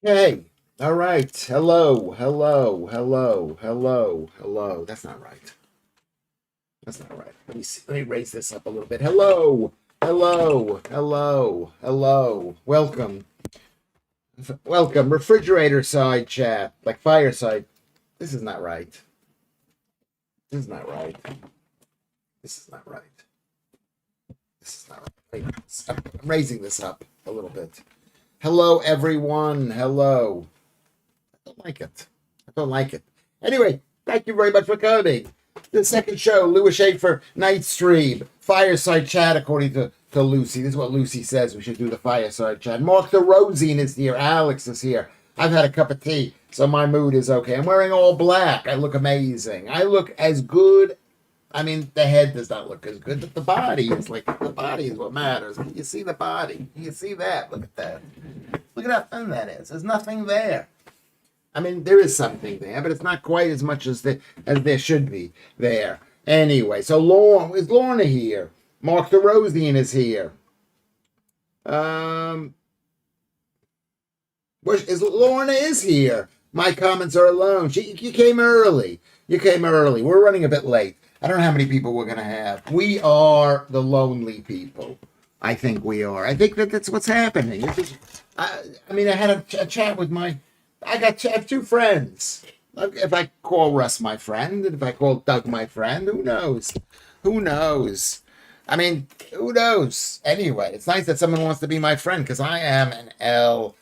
Okay. All right. Hello. Hello. Hello. Hello. Hello. That's not right. That's not right. Let me see. Let me raise this up a little bit. Hello. Hello. Hello. Hello. Welcome. Welcome. Refrigerator side chat. Like fireside. This is not right. This is not right. This is not right. This is not right. Wait, I'm raising this up a little bit. Hello, everyone. Hello. I don't like it. I don't like it. Anyway, thank you very much for coming. The second show, Lewis Schaffer, Night Stream, Fireside Chat, according to Lucy. This is what Lucy says. We should do the Fireside Chat. Mark the Rosine is here. Alex is here. I've had a cup of tea, so my mood is okay. I'm wearing all black. I look amazing. I look as good. I mean, the head does not look as good, but the body is the body is what matters. You see the body. You see that. Look at that. Look at how thin that is. There's nothing there. I mean, there is something there, but it's not quite as much as there should be there. Anyway, so Lorna here. Mark the Rosian is here. Lorna is here. My comments are alone. You came early. You came early. We're running a bit late. I don't know how many people we're going to have. We are the lonely people. I think we are. I think that's what's happening. I mean, I had a chat with I have two friends. If I call Russ my friend, and if I call Doug my friend, who knows? Who knows? I mean, who knows? Anyway, it's nice that someone wants to be my friend because I am an L.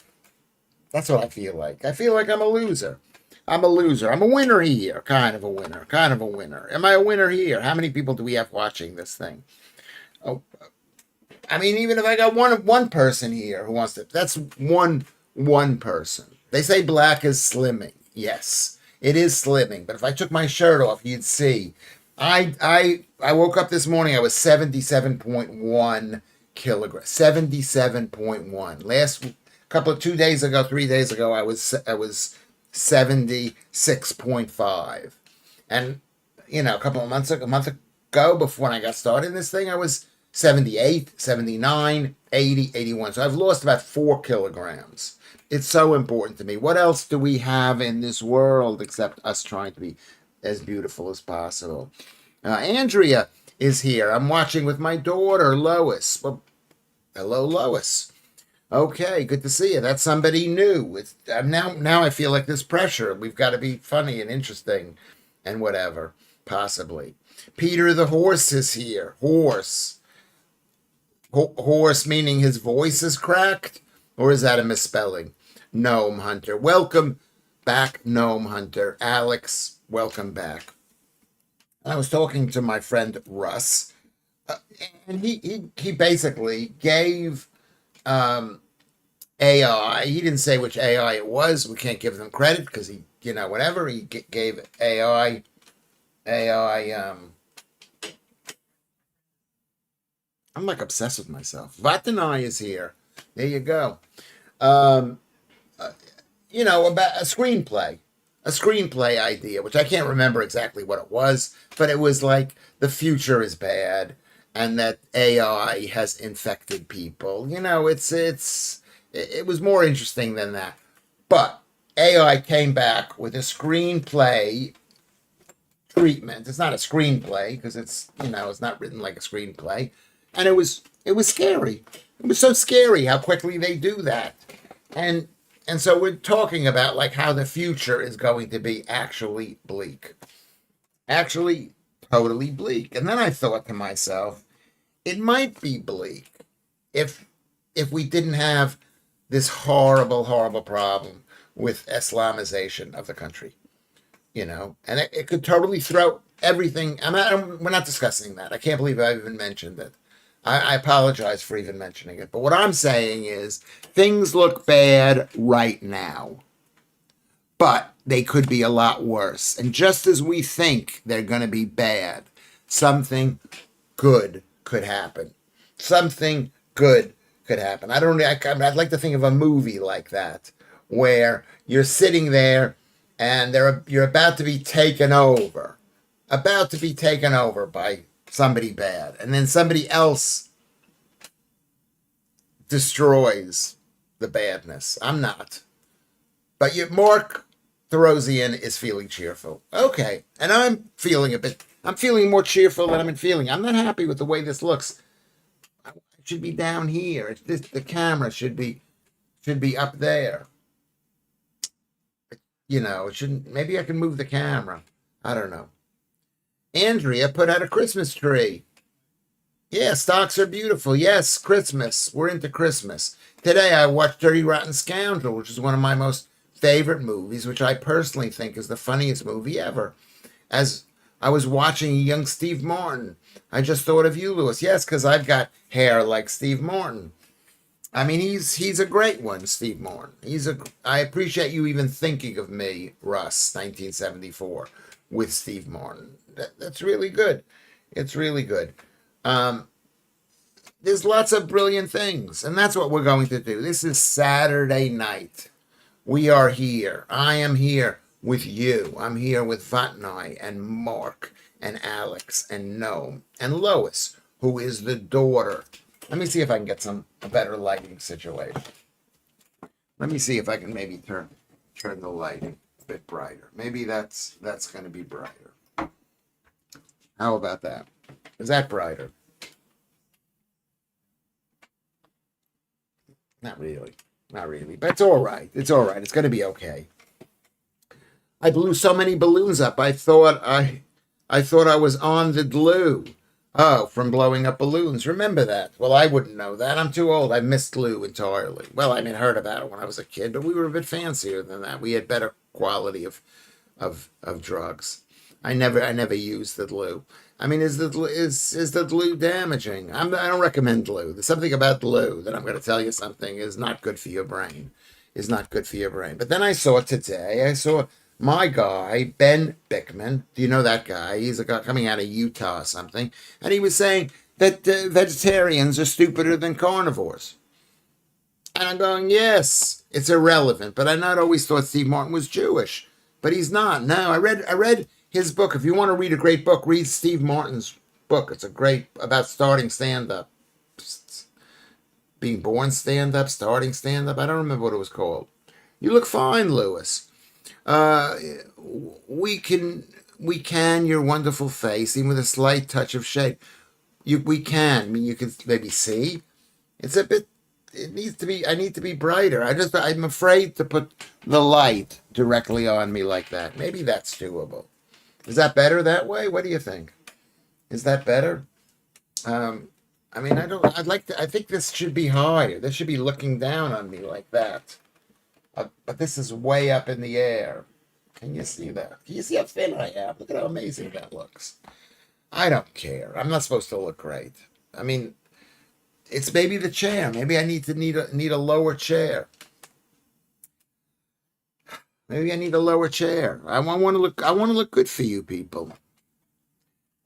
That's what I feel like. I feel like I'm a loser. I'm a loser. I'm a winner here. Kind of a winner. Kind of a winner. Am I a winner here? How many people do we have watching this thing? Oh, I mean, even if I got one person here who wants to, that's one person. They say black is slimming. Yes, it is slimming. But if I took my shirt off, you'd see. I woke up this morning. I was 77.1 kilograms. 77.1. Last couple of 2 days ago, 3 days ago, I was 76.5. And a month ago, before when I got started in this thing, I was 78, 79, 80, 81. So I've lost about 4 kilograms. It's so important to me. What else do we have in this world except us trying to be as beautiful as possible? Andrea is here. I'm watching with my daughter, Lois. Well, hello, Lois. Okay, good to see you. That's somebody new. Now I feel like there's pressure. We've got to be funny and interesting and whatever, possibly. Peter the horse is here. Horse. Horse meaning his voice is cracked? Or is that a misspelling? Gnome Hunter. Welcome back, Gnome Hunter. Alex, welcome back. I was talking to my friend Russ, and he basically gave AI. He didn't say which AI it was. We can't give them credit because whatever. He gave AI. I'm like obsessed with myself. Vatanai is here. There you go. About a screenplay idea, which I can't remember exactly what it was, but it was like the future is bad and that AI has infected people. It was more interesting than that. But AI came back with a screenplay treatment. It's not a screenplay because it's not written like a screenplay, and it was scary. It was so scary how quickly they do that, and so we're talking about like how the future is going to be actually bleak, actually totally bleak. And then I thought to myself, it might be bleak if we didn't have this horrible, horrible problem with Islamization of the country, and it could totally throw everything. We're not discussing that. I can't believe I even mentioned it. I apologize for even mentioning it. But what I'm saying is things look bad right now, but they could be a lot worse. And just as we think they're going to be bad, something good could happen. Something good could happen. I'd like to think of a movie like that where you're sitting there and you're about to be taken over by somebody bad, and then somebody else destroys the badness. I'm not. But Mark Therosian is feeling cheerful. Okay. And I'm feeling more cheerful than I've been feeling. I'm not happy with the way this looks. It should be down here. The camera should be up there. It shouldn't. Maybe I can move the camera. I don't know. Andrea put out a Christmas tree. Yeah, stocks are beautiful. Yes, Christmas. We're into Christmas. Today I watched Dirty Rotten Scoundrel, which is one of my most favorite movies, which I personally think is the funniest movie ever. As I was watching young Steve Martin, I just thought of you, Lewis. Yes, because I've got hair like Steve Martin. I mean, he's a great one, Steve Martin. I appreciate you even thinking of me, Russ, 1974, with Steve Martin. That's really good. It's really good. There's lots of brilliant things, and that's what we're going to do. This is Saturday night. We are here. I am here with you. I'm here with Vatnai and Mark and Alex and Noam and Lois, who is the daughter. Let me see if I can get a better lighting situation. Let me see if I can maybe turn the lighting a bit brighter. Maybe that's going to be brighter. How about that? Is that brighter? Not really. Not really. But it's all right. It's all right. It's going to be okay. I blew so many balloons up. I thought I was on the glue. Oh, from blowing up balloons. Remember that? Well, I wouldn't know that. I'm too old. I missed glue entirely. Well, I heard about it when I was a kid, but we were a bit fancier than that. We had better quality of drugs. I never used the glue. I mean, is the glue damaging? I don't recommend glue. There's something about glue that I'm going to tell you something is not good for your brain. Is not good for your brain. But then I saw my guy, Ben Bickman. Do you know that guy? He's a guy coming out of Utah or something. And he was saying that vegetarians are stupider than carnivores. And I'm going, yes, it's irrelevant. But I not always thought Steve Martin was Jewish. But he's not. No, I read his book. If you want to read a great book, read Steve Martin's book. It's a great, about starting stand-up. Being born stand-up, starting stand-up. I don't remember what it was called. You look fine, Lewis. We can your wonderful face, even with a slight touch of shade. We can. I mean, you can maybe see. It's a bit. It needs to be. I need to be brighter. I'm afraid to put the light directly on me like that. Maybe that's doable. Is that better that way? What do you think? Is that better? I mean, I think this should be higher. This should be looking down on me like that. But this is way up in the air. Can you see that? Can you see how thin I am? Look at how amazing that looks. I don't care. I'm not supposed to look great. I mean, it's maybe the chair. Maybe I need a lower chair. Maybe I need a lower chair. I want to look good for you people.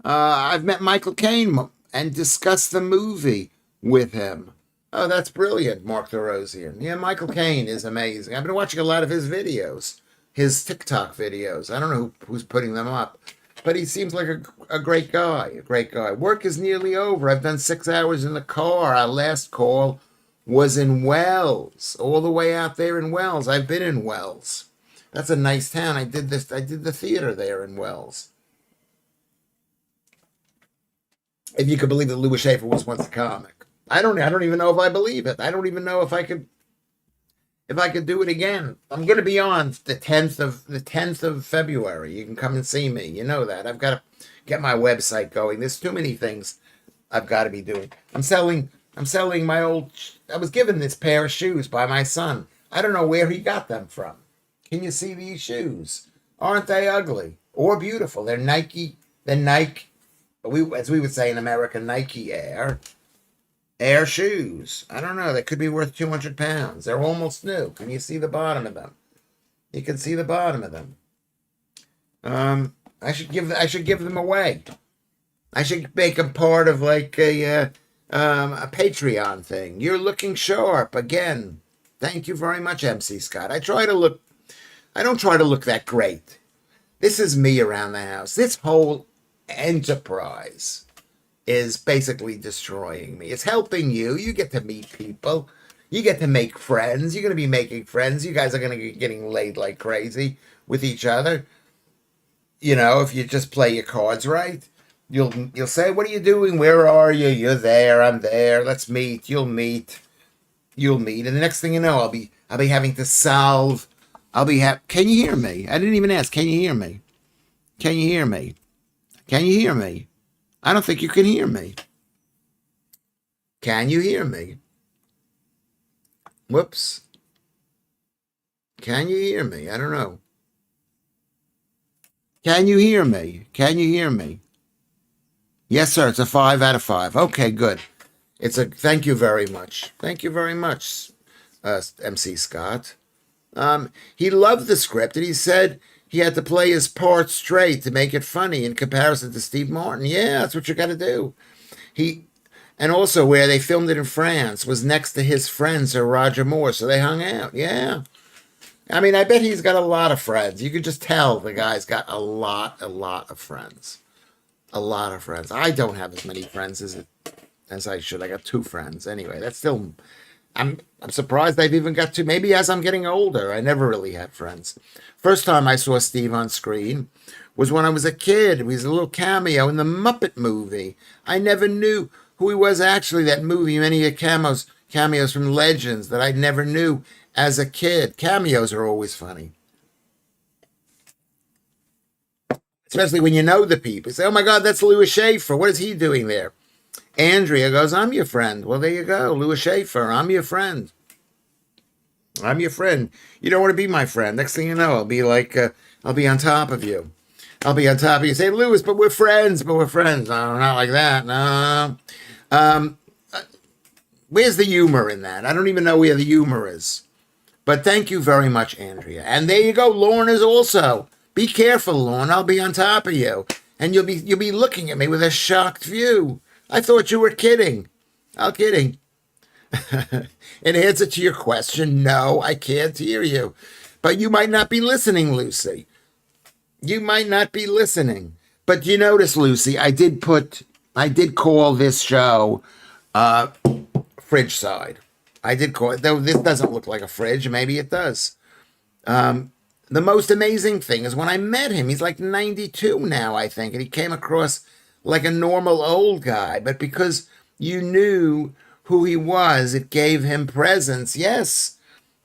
I've met Michael Caine and discussed the movie with him. Oh, that's brilliant, Mark Therosian. Yeah, Michael Caine is amazing. I've been watching a lot of his videos, his TikTok videos. I don't know who's putting them up, but he seems like a great guy, Work is nearly over. I've done 6 hours in the car. Our last call was in Wells, all the way out there in Wells. I've been in Wells. That's a nice town. I did the theater there in Wells. If you could believe that Lewis Schaffer was once a comic. I don't even know if I believe it. I don't even know if I could do it again. I'm going to be on the 10th of February. You can come and see me. You know that. I've got to get my website going. There's too many things I've got to be doing. I'm selling my old. I was given this pair of shoes by my son. I don't know where he got them from. Can you see these shoes? Aren't they ugly or beautiful? They're Nike. They're Nike. As we would say in America, Nike Air shoes. I don't know. They could be worth 200 pounds. They're almost new. Can you see the bottom of them? You can see the bottom of them. I should give them away. I should make them part of like a Patreon thing. You're looking sharp again. Thank you very much, MC Scott. I don't try to look that great. This is me around the house. This whole enterprise is basically destroying me. It's helping you. You get to meet people. You get to make friends. You're going to be making friends. You guys are going to be getting laid like crazy with each other. If you just play your cards right, you'll say, "What are you doing? Where are you? You're there. I'm there. Let's meet." You'll meet. You'll meet, and the next thing you know, I'll be having to solve. Can you hear me? I didn't even ask. Can you hear me? Can you hear me? Can you hear me? I don't think you can hear me. Can you hear me? Whoops. Can you hear me? I don't know. Can you hear me? Can you hear me? Yes, sir. It's a 5 out of 5. Okay, good. Thank you very much. Thank you very much, MC Scott. He loved the script, and he said he had to play his part straight to make it funny in comparison to Steve Martin. Yeah, that's what you got to do. And also where they filmed it in France was next to his friend Sir Roger Moore, so they hung out. Yeah, I mean, I bet he's got a lot of friends. You could just tell the guy's got a lot of friends, a lot of friends. I don't have as many friends as I should. I got 2 friends anyway. That's still. I'm surprised I've even got 2. Maybe as I'm getting older, I never really had friends. First time I saw Steve on screen was when I was a kid. He was a little cameo in the Muppet movie. I never knew who he was actually. That movie, many cameos from Legends that I never knew as a kid. Cameos are always funny, especially when you know the people. You say, "Oh my God, that's Lewis Schaffer. What is he doing there?" Andrea goes, "I'm your friend." Well, there you go. Lewis Schaffer, I'm your friend. I'm your friend. You don't want to be my friend. Next thing you know, I'll be on top of you. I'll be on top of you. Say, "Lewis, but we're friends, but we're friends." No, not like that. No. Where's the humor in that? I don't even know where the humor is. But thank you very much, Andrea. And there you go. Lauren is also. Be careful, Lauren. I'll be on top of you. And you'll be looking at me with a shocked view. I thought you were kidding. I'm kidding. In answer to your question, no, I can't hear you. But you might not be listening, Lucy. You might not be listening. But you notice, Lucy, I did call this show Fridge Side. I did call it, though this doesn't look like a fridge. Maybe it does. The most amazing thing is when I met him, he's like 92 now, I think, and he came across like a normal old guy. But because you knew who he was, it gave him presence. Yes.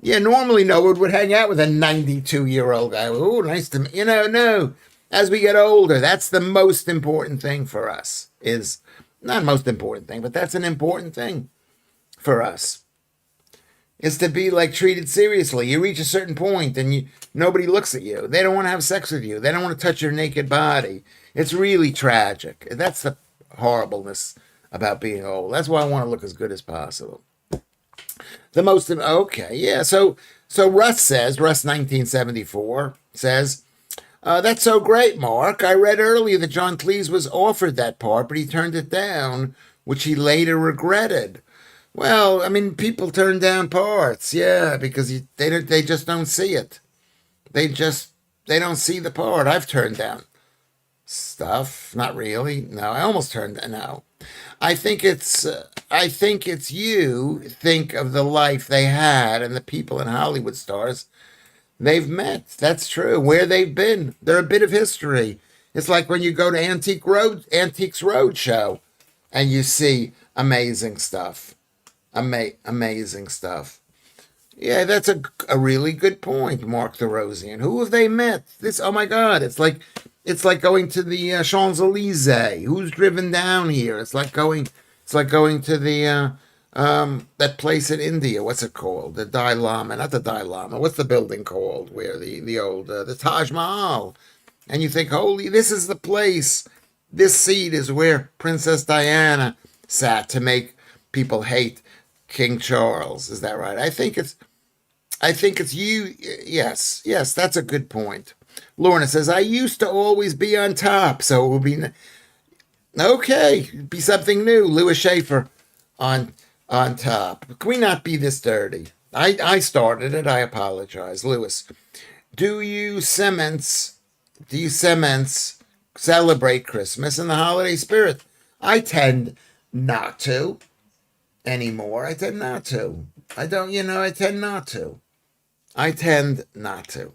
Yeah, normally no one would hang out with a 92-year-old guy. Oh, nice to meet you. No. As we get older, that's the most important thing for us. Is not most important thing, but that's an important thing for us. Is to be like treated seriously. You reach a certain point and nobody looks at you. They don't want to have sex with you. They don't want to touch your naked body. It's really tragic. That's the horribleness about being old. That's why I want to look as good as possible. Okay, yeah. So Russ 1974 says, "That's so great, Mark. I read earlier that John Cleese was offered that part, but he turned it down, which he later regretted." Well, I mean, people turn down parts, yeah, because they just don't see it. They don't see the part. I've turned down stuff. Not really. No, I almost turned down. No, I think it's you think of the life they had and the people in Hollywood stars they've met. That's true. Where they've been. They're a bit of history. It's like when you go to Antiques Roadshow and you see amazing stuff. Amazing stuff. Yeah, that's a really good point, Mark DeRosian. Who have they met? Oh my God, it's like going to the Champs-Élysées. Who's driven down here? It's like going to the that place in India. What's it called? The Dalai Lama, not the Dalai Lama. What's the building called? Where the old the Taj Mahal? And you think, holy, this is the place. This seat is where Princess Diana sat to make people hate King Charles. Is that right? I think it's you. Yes, that's a good point. Lorna says, "I used to always be on top, so it will be okay. Be something new." Lewis Schaffer on top. Can we not be this dirty? I started it. I apologize, Lewis. Do you cements celebrate Christmas and the holiday spirit? I tend not to. anymore. I tend not to. I don't, I tend not to. I tend not to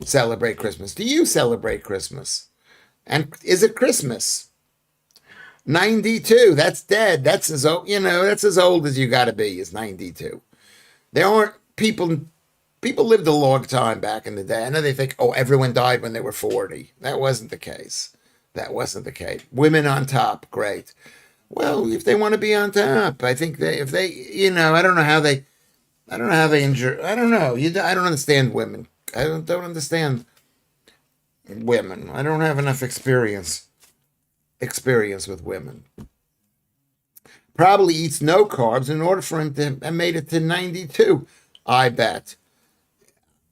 celebrate Christmas. Do you celebrate Christmas? And is it Christmas? 92. That's dead. That's as old, that's as old as you got to be, is 92. There aren't people lived a long time back in the day. I know they think, oh, everyone died when they were 40. That wasn't the case. That wasn't the case. Women on top, great. Well, if they want to be on top, I think if they, I don't know how they, injure. I don't know. I don't understand women. I don't understand women. I don't have enough experience with women. Probably eats no carbs in order for him to have made it to 92. I bet.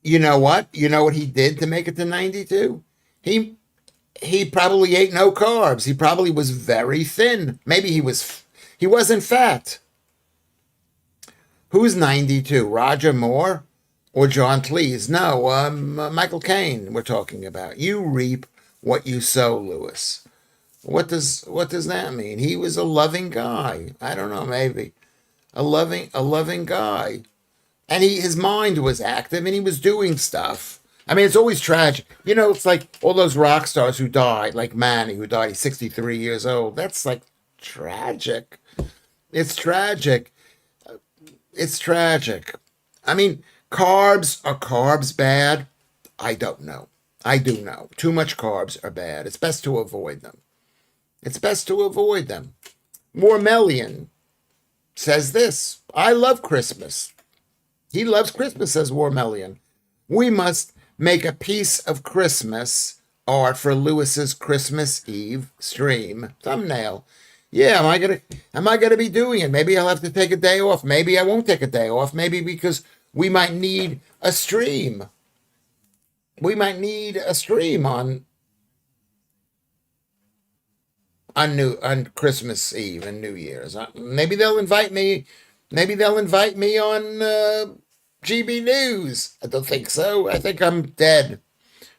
You know what? You know what he did to make it to 92? He probably ate no carbs. He probably was very thin. Maybe he wasn't fat. Who's 92? Roger Moore or John Cleese? No, Michael Caine we're talking about. You reap what you sow, Lewis. What does that mean? He was a loving guy. I don't know, maybe. A loving guy. And his mind was active and he was doing stuff. I mean, it's always tragic. It's like all those rock stars who died, like Manny, who died, he's 63 years old. That's like tragic. It's tragic. It's tragic. I mean, are carbs bad? I don't know. I do know. Too much carbs are bad. It's best to avoid them. Warmelian says this. I love Christmas. He loves Christmas, says Warmelian. We must make a piece of Christmas art for Lewis's Christmas Eve stream thumbnail. Yeah, am I gonna be doing it? Maybe I'll have to take a day off. Maybe I won't take a day off. Maybe because we might need a stream. We might need a stream on Christmas Eve and New Year's. Maybe they'll invite me. Maybe they'll invite me on GB News. I don't think so. I think I'm dead.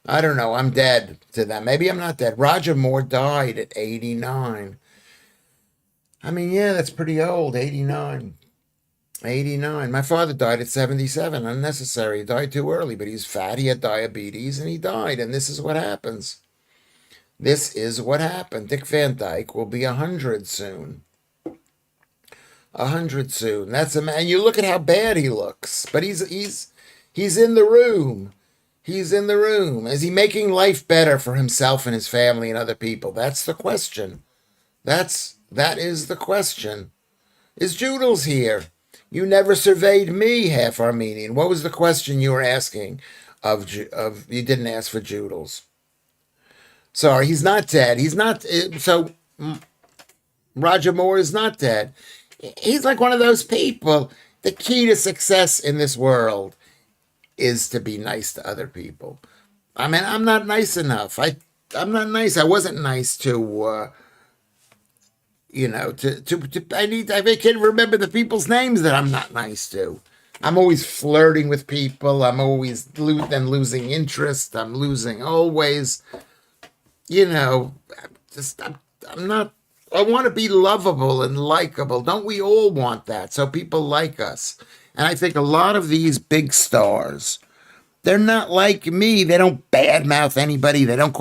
I don't know. I'm dead to them. Maybe I'm not dead. Roger Moore died at 89. I mean, yeah, that's pretty old. 89. 89. My father died at 77. Unnecessary. He died too early, but he's fat. He had diabetes and he died. And this is what happens. This is what happened. Dick Van Dyke will be 100 soon. 100 soon. That's a man. You look at how bad he looks, but he's in the room. He's in the room. Is he making life better for himself and his family and other people? That's the question. That is the question. Is Joodles here? You never surveyed me, half Armenian. What was the question you were asking of you didn't ask for Joodles? Sorry, he's not dead. He's not. So Roger Moore is not dead. He's like one of those people. The key to success in this world is to be nice to other people. I mean, I'm not nice enough. I'm not nice. I wasn't nice to, I can't remember the people's names that I'm not nice to. I'm always flirting with people. I'm always losing interest. I'm losing always, I'm not, I want to be lovable and likable. Don't we all want that? So people like us. And I think a lot of these big stars, they're not like me. They don't badmouth anybody. They don't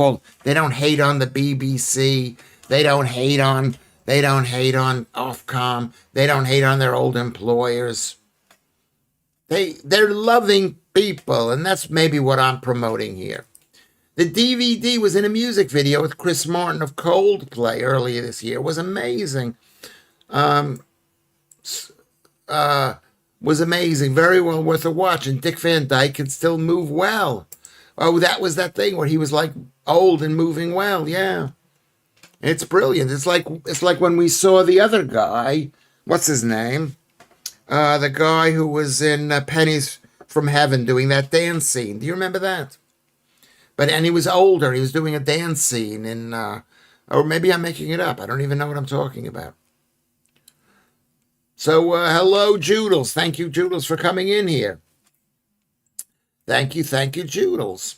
hate on the BBC. They don't hate on Ofcom. They don't hate on their old employers. They're loving people, and that's maybe what I'm promoting here. The DVD was in a music video with Chris Martin of Coldplay earlier this year. It was amazing. Was amazing. Very well worth a watch. And Dick Van Dyke can still move well. Oh, that was that thing where he was like old and moving well. Yeah. It's brilliant. It's like when we saw the other guy. What's his name? The guy who was in Pennies from Heaven doing that dance scene. Do you remember that? And he was older. He was doing a dance scene in, or maybe I'm making it up. I don't even know what I'm talking about. So, hello, Joodles. Thank you, Joodles, for coming in here. Thank you, Joodles.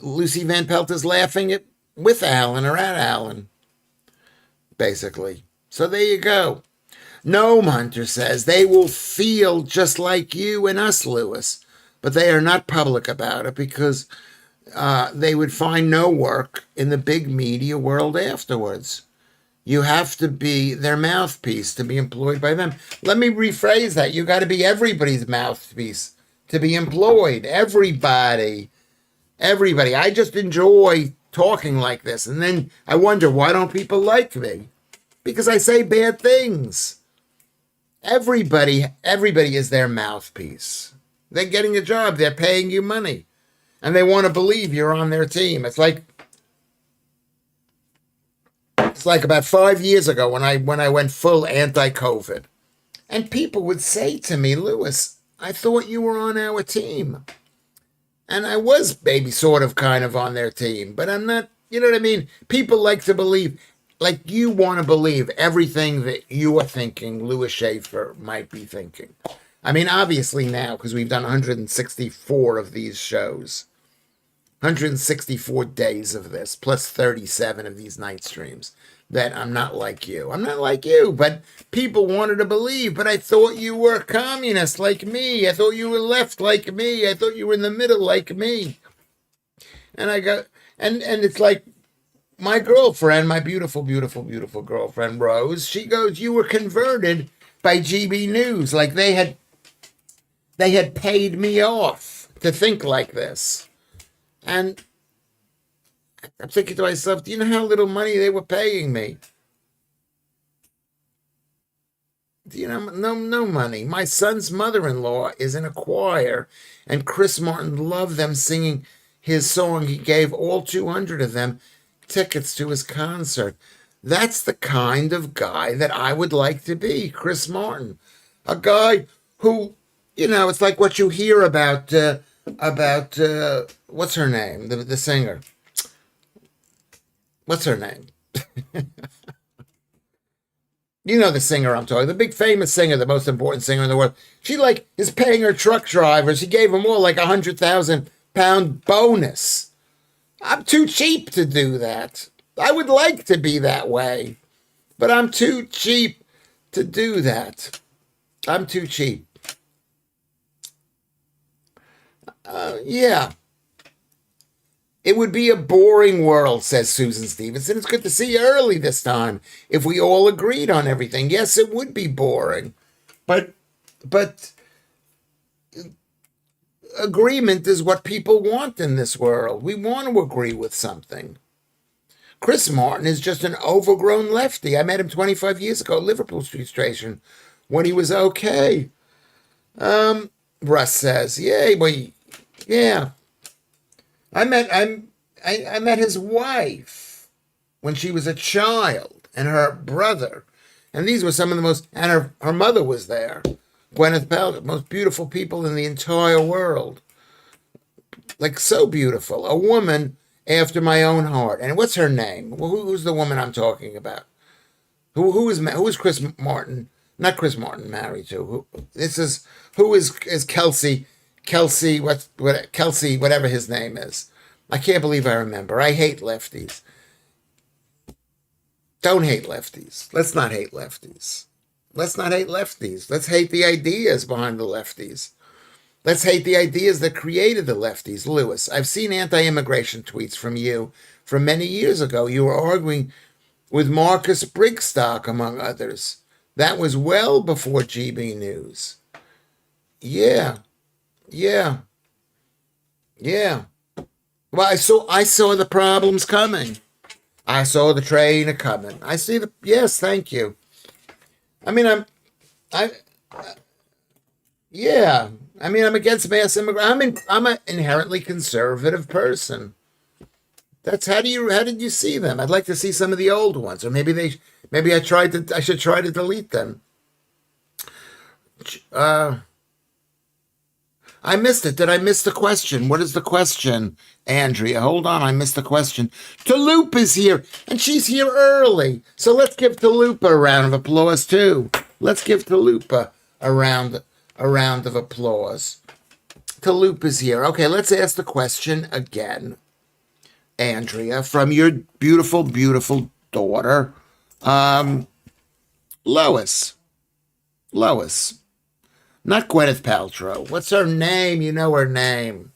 Lucy Van Pelt is laughing with Alan or at Alan, basically. So there you go. Gnome Hunter says they will feel just like you and us, Lewis, but they are not public about it because they would find no work in the big media world afterwards. You have to be their mouthpiece to be employed by them. Let me rephrase that. You got to be everybody's mouthpiece to be employed. Everybody. Everybody. I just enjoy talking like this. And then I wonder, why don't people like me? Because I say bad things. Everybody is their mouthpiece. They're getting a job. They're paying you money. And they want to believe you're on their team. It's like about 5 years ago when I went full anti-COVID. And people would say to me, Lewis, I thought you were on our team. And I was maybe sort of kind of on their team, but I'm not, you know what I mean? People like to believe, like you want to believe everything that you are thinking Lewis Schaffer might be thinking. I mean, obviously now, because we've done 164 of these shows, 164 days of this, plus 37 of these night streams, that I'm not like you. I'm not like you, but people wanted to believe, but I thought you were a communist like me. I thought you were left like me. I thought you were in the middle like me. And I got, and it's like my girlfriend, my beautiful, beautiful, beautiful girlfriend, Rose, she goes, you were converted by GB News. Like they had paid me off to think like this. And I'm thinking to myself, do you know how little money they were paying me? Do you know, no money. My son's mother-in-law is in a choir, and Chris Martin loved them singing his song. He gave all 200 of them tickets to his concert. That's the kind of guy that I would like to be, Chris Martin. A guy who, you know, it's like what you hear about what's her name, the singer. What's her name? You know the singer I'm talking, the big famous singer, the most important singer in the world. She like is paying her truck drivers. She gave them all like £100,000 bonus. I'm too cheap to do that. I would like to be that way, but I'm too cheap to do that. I'm too cheap. Yeah. It would be a boring world, says Susan Stevenson. It's good to see you early this time. If we all agreed on everything, yes, it would be boring. But agreement is what people want in this world. We want to agree with something. Chris Martin is just an overgrown lefty. I met him 25 years ago at Liverpool Street Station when he was okay. Russ says, yeah. I met his wife when she was a child, and her brother, and these were some of the most, and her mother was there, Gwyneth Paltrow, most beautiful people in the entire world, like so beautiful, a woman after my own heart. And what's her name? Who's the woman I'm talking about? Who is Chris Martin? Not Chris Martin married to? Who is Kelsey? Kelsey, Kelsey, whatever his name is. I can't believe I remember. I hate lefties. Don't hate lefties. Let's not hate lefties. Let's not hate lefties. Let's hate the ideas behind the lefties. Let's hate the ideas that created the lefties. Lewis, I've seen anti-immigration tweets from you from many years ago. You were arguing with Marcus Brigstock, among others. That was well before GB News. Yeah. Well, I saw the problems coming. I saw the train coming. Yes, thank you. I mean, I'm against mass immigration. I'm an inherently conservative person. That's how did you see them? I'd like to see some of the old ones, or maybe I should try to delete them. I missed it. Did I miss the question? What is the question, Andrea? Hold on, I missed the question. Talupa is here, and she's here early. So let's give Talupa a round of applause, too. Let's give Talupa a round of applause. Talupa's here. Okay, let's ask the question again, Andrea, from your beautiful, beautiful daughter. Lois. Lois. Not Gwyneth Paltrow. What's her name? You know her name.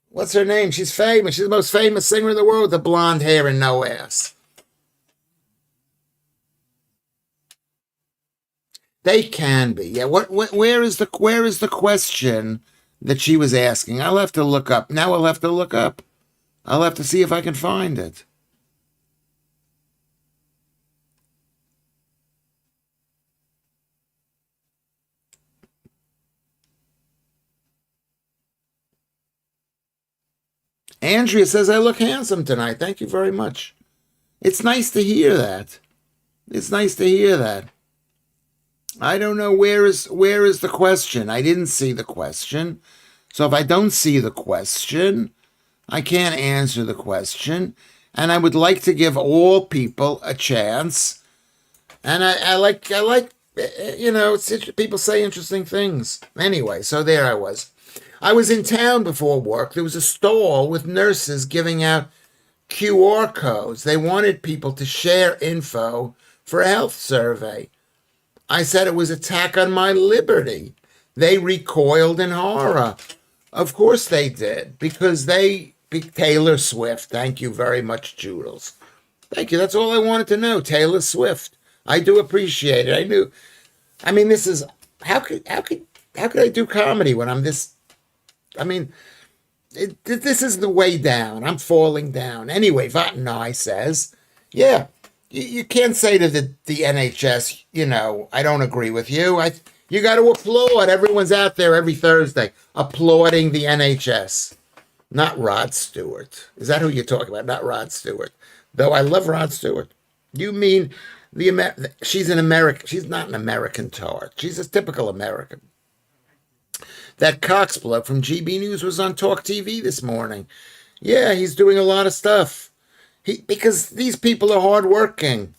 What's her name? She's famous. She's the most famous singer in the world with the blonde hair and no ass. They can be. Yeah. Where is the question that she was asking? I'll have to look up. Now I'll have to look up. I'll have to see if I can find it. Andrea says I look handsome tonight. Thank you very much. It's nice to hear that. It's nice to hear that. I don't know where is the question. I didn't see the question. So if I don't see the question, I can't answer the question. And I would like to give all people a chance. And people say interesting things. Anyway, so there I was. I was in town before work. There was a stall with nurses giving out QR codes. They wanted people to share info for a health survey. I said it was attack on my liberty. They recoiled in horror. Of course they did, because Taylor Swift. Thank you very much, Joodles. Thank you. That's all I wanted to know. Taylor Swift. I do appreciate it. This is how could I do comedy when I'm this? This is the way down. I'm falling down. Anyway, Vatnai says, yeah, you can't say to the NHS, I don't agree with you. You got to applaud. Everyone's out there every Thursday applauding the NHS. Not Rod Stewart. Is that who you're talking about? Not Rod Stewart. Though I love Rod Stewart. You mean she's an American. She's not an American tart. She's a typical American. That Cox bloke from GB News was on Talk TV this morning. Yeah, he's doing a lot of stuff. Because these people are hardworking.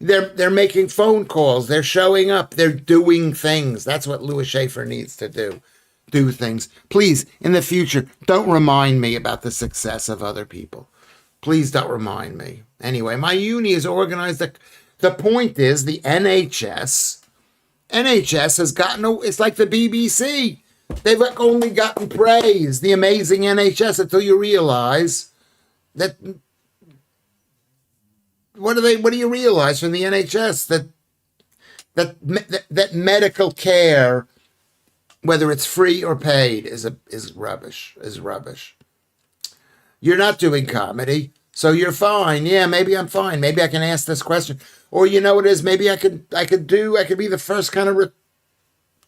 They're making phone calls. They're showing up. They're doing things. That's what Lewis Schaffer needs to do. Do things. Please, in the future, don't remind me about the success of other people. Please don't remind me. Anyway, my uni is organized. The point is, the NHS has gotten, it's like the BBC. They've only gotten praise, the amazing NHS, until you realize that, what do you realize from the NHS? That medical care, whether it's free or paid, is rubbish. You're not doing comedy, so you're fine. Yeah, maybe I'm fine. Maybe I can ask this question. Or you know what it is? Maybe I could be the first kind of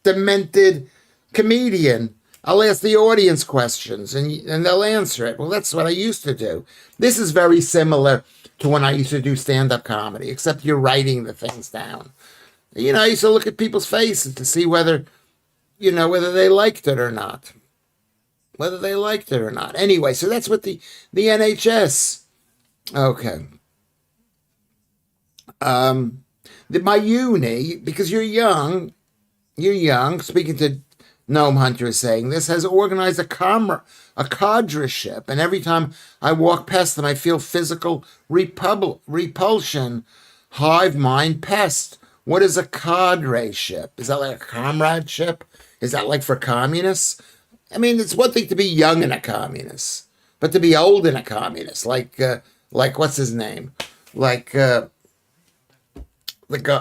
demented comedian. I'll ask the audience questions and they'll answer it. Well, that's what I used to do. This is very similar to when I used to do stand-up comedy, except you're writing the things down. I used to look at people's faces to see whether they liked it or not. Anyway, so that's what the NHS. Okay. My uni, because you're young, speaking to Gnome Hunter is saying this, has organized a cadreship, and every time I walk past them, I feel physical repulsion. Hive mind pest. What is a cadreship? Is that like a comradeship? Is that like for communists? It's one thing to be young in a communist, but to be old in a communist, like what's his name? Like the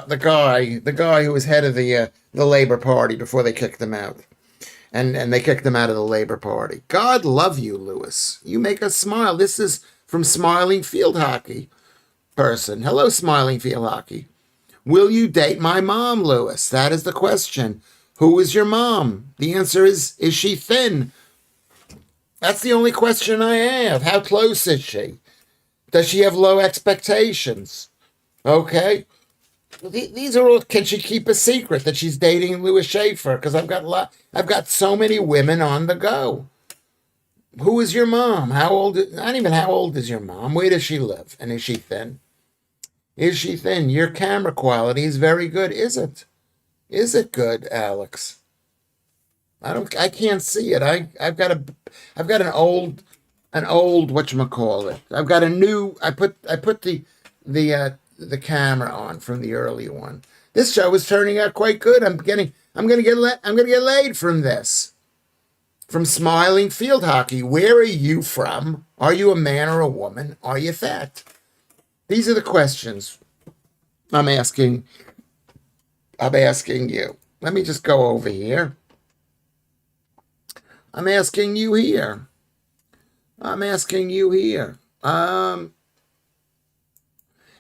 guy who was head of the Labor Party before they kicked him out. And they kicked him out of the Labor Party. God love you, Lewis. You make us smile. This is from Smiling Field Hockey person. Hello, Smiling Field Hockey. Will you date my mom, Lewis? That is the question. Who is your mom? The answer is she thin? That's the only question I have. How close is she? Does she have low expectations? Okay. These are all. Can she keep a secret that she's dating Lewis Schaffer? Because I've got so many women on the go. Who is your mom? How old? Not even how old is your mom? Where does she live? And is she thin? Your camera quality is very good. Is it? Is it good, Alex? I can't see it. I've got an old whatchamacallit. I've got a new. I put the the camera on from the earlier one. This show is turning out quite good. I'm gonna get laid from this. From Smiling Field Hockey. Where are you from? Are you a man or a woman? Are you fat? These are the questions I'm asking you. Let me just go over here. I'm asking you here. And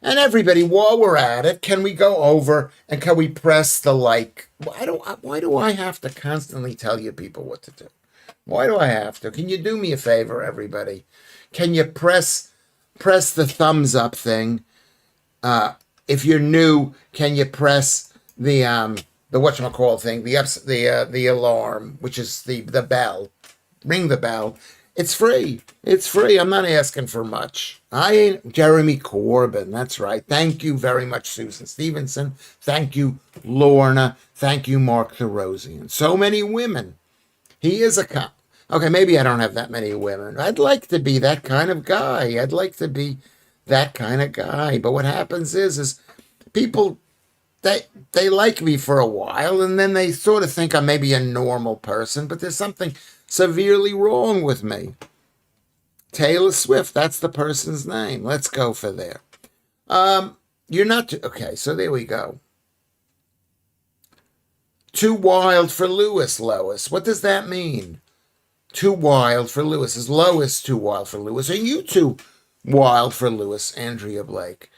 everybody, while we're at it, can we go over and can we press the like? Why do I have to constantly tell you people what to do? Why do I have to? Can you do me a favor, everybody? Can you press the thumbs up thing? If you're new, can you press the whatchamacallit thing, the alarm, which is the bell. Ring the bell. It's free. It's free. I'm not asking for much. I ain't Jeremy Corbyn. That's right. Thank you very much, Susan Stevenson. Thank you, Lorna. Thank you, Mark Therosian. So many women. He is a okay, maybe I don't have that many women. I'd like to be that kind of guy. But what happens is people, they like me for a while, and then they sort of think I'm maybe a normal person, but there's something severely wrong with me. Taylor Swift, that's the person's name. Let's go for there. You're not okay, so there we go. Too wild for Lewis, Lois. What does that mean? Too wild for Lewis. Is Lois too wild for Lewis? Are you too wild for Lewis, Andrea Blake?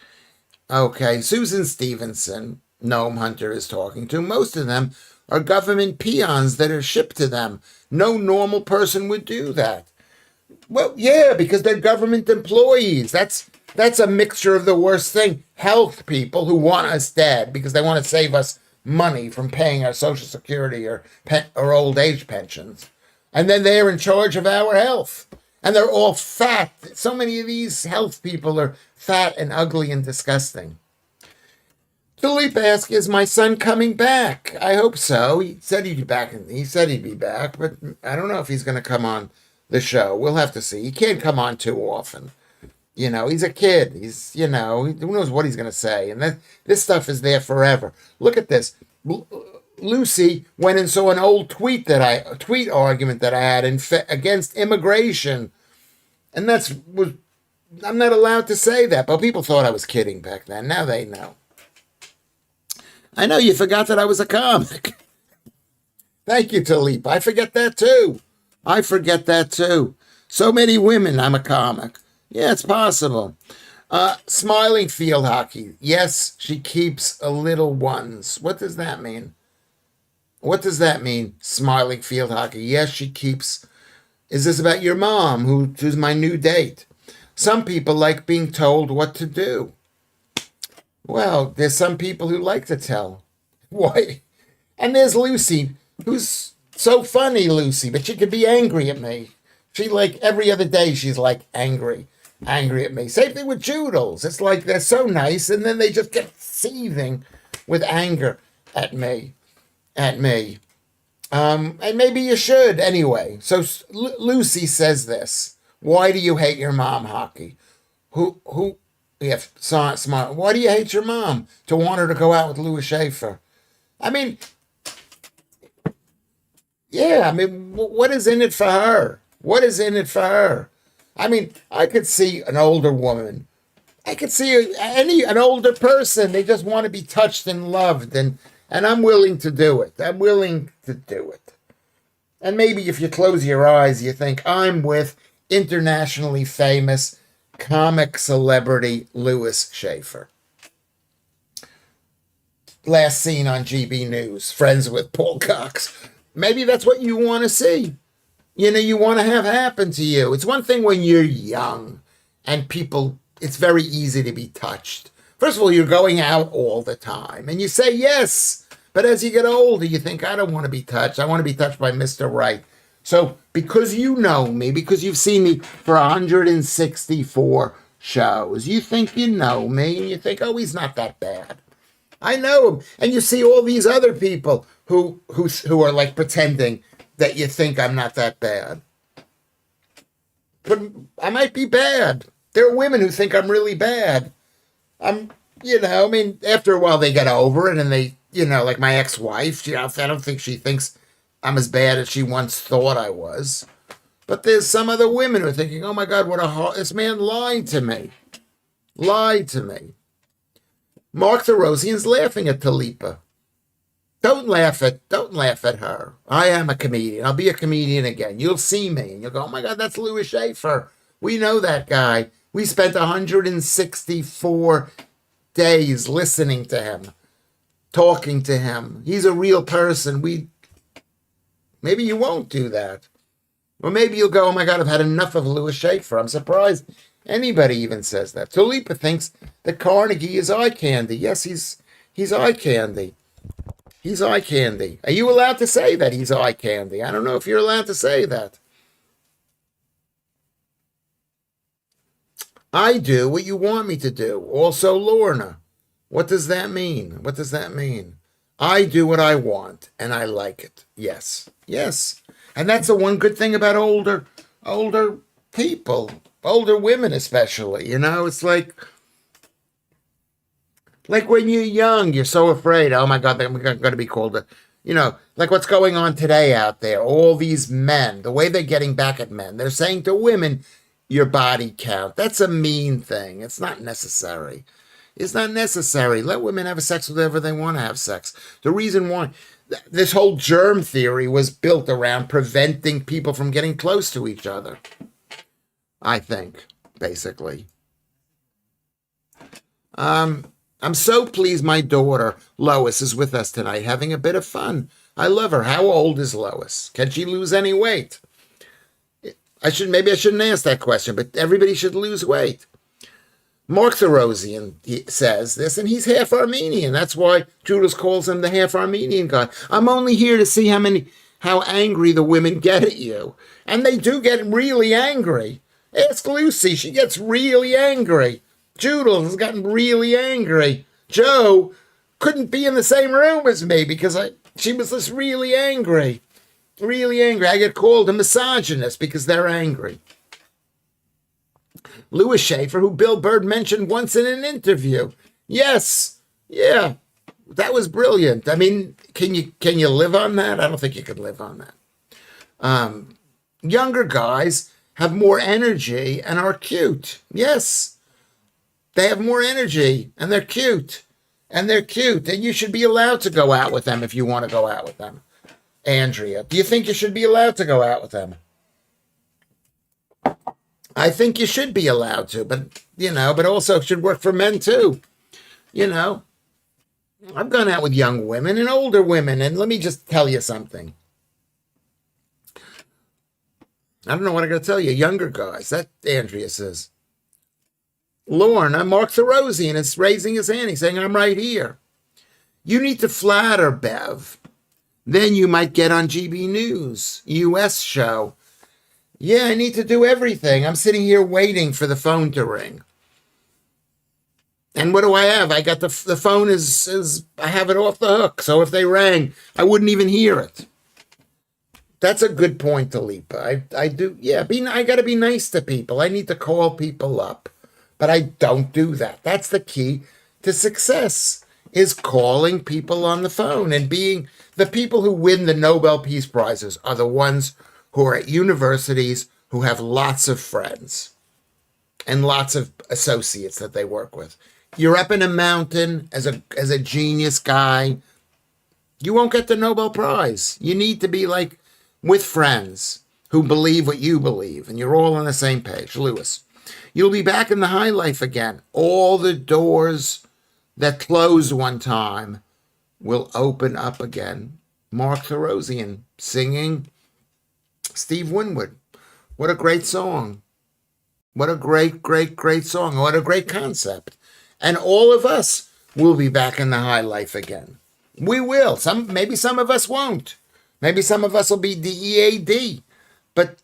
Okay, Susan Stevenson, Gnome Hunter is talking to. Most of them are government peons that are shipped to them. No normal person would do that. Well, yeah, because they're government employees. That's a mixture of the worst thing. Health people who want us dead because they want to save us money from paying our Social Security or old age pensions. And then they're in charge of our health. And they're all fat. So many of these health people are fat and ugly and disgusting. Philippe asks, is my son coming back? I hope so. He said he'd be back, but I don't know if he's going to come on the show. We'll have to see. He can't come on too often. He's a kid. Who knows what he's going to say. And this stuff is there forever. Look at this. Lucy went and saw an old tweet argument that I had against immigration. And I'm not allowed to say that, but people thought I was kidding back then. Now they know. I know you forgot that I was a comic. Thank you, Talib. I forget that too. So many women, I'm a comic. Yeah, it's possible. Smiling Field Hockey. Yes, she keeps a little ones. What does that mean? Smiling Field Hockey. Yes, she keeps. Is this about your mom, who's my new date? Some people like being told what to do. Well, there's some people who like to tell. Why? And there's Lucy, who's so funny, Lucy, but she could be angry at me. She, every other day, she's, angry at me. Same thing with Joodles. It's like they're so nice, and then they just get seething with anger at me. And maybe you should, anyway. So Lucy says this. Why do you hate your mom, Hockey? Smart. Why do you hate your mom? To want her to go out with Lewis Schaffer? What is in it for her? I could see an older woman. I could see an older person. They just want to be touched and loved, and I'm willing to do it. And maybe if you close your eyes, you think, I'm with internationally famous comic celebrity Lewis Schaffer. Last seen on GB News, friends with Paul Cox. Maybe that's what you want to see. You want to have happen to you. It's one thing when you're young and it's very easy to be touched. First of all, you're going out all the time and you say yes. But as you get older, you think, I don't want to be touched. I want to be touched by Mr. Right. So because you know me, because you've seen me for 164 shows, you think you know me and you think, oh, he's not that bad. I know him. And you see all these other people who are pretending that you think I'm not that bad. But I might be bad. There are women who think I'm really bad. I mean, after a while they get over it and they, like my ex-wife, I don't think she thinks I'm as bad as she once thought I was. But there's some other women who are thinking, oh my God, this man lied to me. Lied to me. Mark the Rosian's laughing at Talipa. Don't laugh at her. I am a comedian. I'll be a comedian again. You'll see me and you'll go, oh my God, that's Lewis Schaffer. We know that guy. We spent 164 days listening to him, talking to him. He's a real person. Maybe you won't do that. Or maybe you'll go, oh my God, I've had enough of Lewis Schaffer. I'm surprised anybody even says that. Tulipa thinks that Carnegie is eye candy. Yes, he's eye candy. He's eye candy. Are you allowed to say that he's eye candy? I don't know if you're allowed to say that. I do what you want me to do. Also, Lorna. What does that mean? What does that mean? I do what I want, and I like it. Yes. Yes. And that's the one good thing about older people, older women especially. It's like when you're young, you're so afraid. Oh my God, I'm going to be called like what's going on today out there. All these men, the way they're getting back at men, they're saying to women, your body count. That's a mean thing. It's not necessary. It's not necessary. Let women have sex with whoever they want to have sex. The reason why this whole germ theory was built around preventing people from getting close to each other, I think, basically. I'm so pleased my daughter, Lois, is with us tonight, having a bit of fun. I love her. How old is Lois? Can she lose any weight? Maybe I shouldn't ask that question, but everybody should lose weight. Mark the Rosian says this, and he's half Armenian. That's why Judas calls him the half Armenian guy. I'm only here to see how angry the women get at you. And they do get really angry. Ask Lucy. She gets really angry. Judas has gotten really angry. Joe couldn't be in the same room as me because she was just really angry. Really angry. I get called a misogynist because they're angry. Lewis Schaffer, who Bill Bird mentioned once in an interview. Yes. Yeah. That was brilliant. I mean, can you live on that? I don't think you could live on that. Younger guys have more energy and are cute. Yes. They have more energy and they're cute. And you should be allowed to go out with them if you want to go out with them. Andrea, do you think you should be allowed to go out with them? I think you should be allowed to, but also it should work for men too. I've gone out with young women and older women, and let me just tell you something. I don't know what I'm going to tell you. Younger guys, that Andrea says. Lorna, Mark the Rosian is raising his hand. He's saying, I'm right here. You need to flatter Bev. Then you might get on GB News, US show. Yeah, I need to do everything. I'm sitting here waiting for the phone to ring. And what do I have? I got the phone is I have it off the hook. So if they rang, I wouldn't even hear it. That's a good point, Talipa. I do. Yeah, I got to be nice to people. I need to call people up. But I don't do that. That's the key to success, is calling people on the phone and being the people who win the Nobel Peace Prizes are the ones who are at universities who have lots of friends and lots of associates that they work with. You're up in a mountain as a genius guy, you won't get the Nobel Prize. You need to be like with friends who believe what you believe, and you're all on the same page. Lewis, you'll be back in the high life again. All the doors that closed one time will open up again. Mark the Rosian singing Steve Winwood. What a great song. What a great, great, great song. What a great concept. And all of us will be back in the high life again. We will. Maybe some of us won't. Maybe some of us will be DEAD. But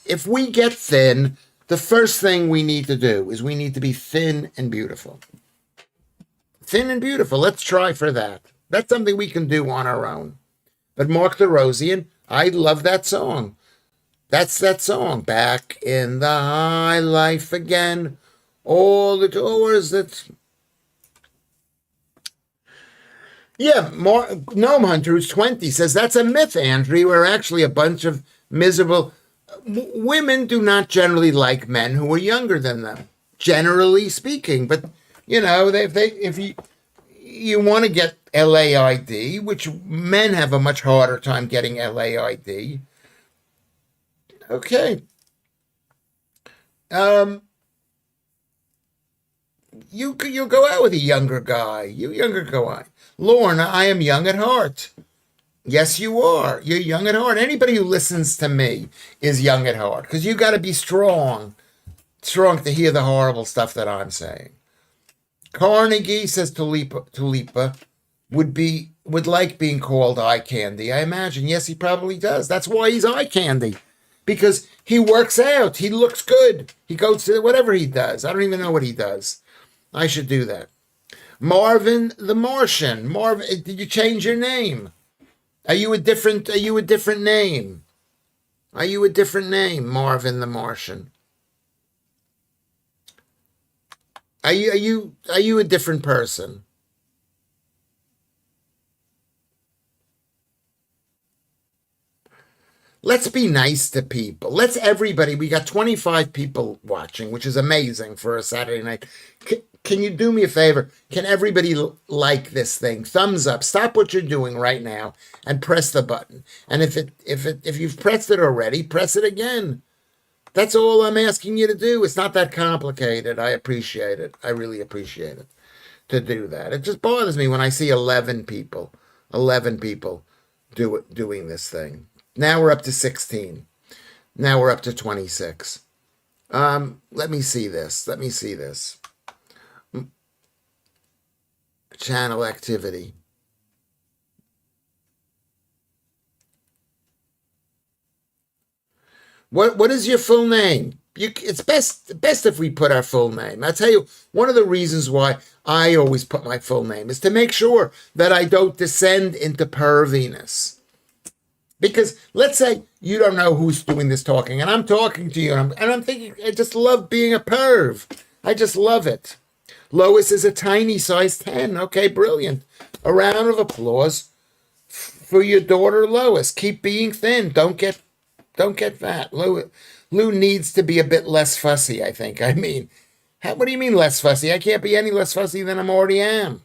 if we get thin, the first thing we need to do is we need to be thin and beautiful. Thin and beautiful. Let's try for that. That's something we can do on our own. But Mark the Rosian, I love that song. That's that song. Back in the high life again. All the doors that... Yeah, Gnome Hunter, who's 20, says that's a myth, Andrew. We're actually a bunch of miserable women do not generally like men who are younger than them, generally speaking. But if you want to get LAID, which men have a much harder time getting LAID. Okay. You go out with a younger guy. You younger guy. Lorna, I am young at heart. Yes, you are. You're young at heart. Anybody who listens to me is young at heart because you got to be strong to hear the horrible stuff that I'm saying. Carnegie says Tulipa would like being called eye candy. I imagine. Yes, he probably does. That's why he's eye candy. Because he works out. He looks good. He goes to whatever he does. I don't even know what he does. I should do that. Marvin the Martian. Marvin, did you change your name? Are you a different name? Are you a different name, Marvin the Martian? Are you a different person? Let's be nice to people. We got 25 people watching, which is amazing for a Saturday night. Can you do me a favor? Can everybody like this thing? Thumbs up. Stop what you're doing right now and press the button. And if you've pressed it already, press it again. That's all I'm asking you to do. It's not that complicated. I appreciate it. I really appreciate it to do that. It just bothers me when I see 11 people doing this thing. Now we're up to 16. Now we're up to 26. Let me see this. Channel activity. What is your full name? It's best if we put our full name. I'll tell you, one of the reasons why I always put my full name is to make sure that I don't descend into perviness. Because let's say you don't know who's doing this talking, and I'm talking to you, and I'm thinking, I just love being a perv. I just love it. Lois is a tiny size 10. Okay, brilliant. A round of applause for your daughter, Lois. Keep being thin. Don't get fat. Lou needs to be a bit less fussy, I think. I mean, what do you mean less fussy? I can't be any less fussy than I already am.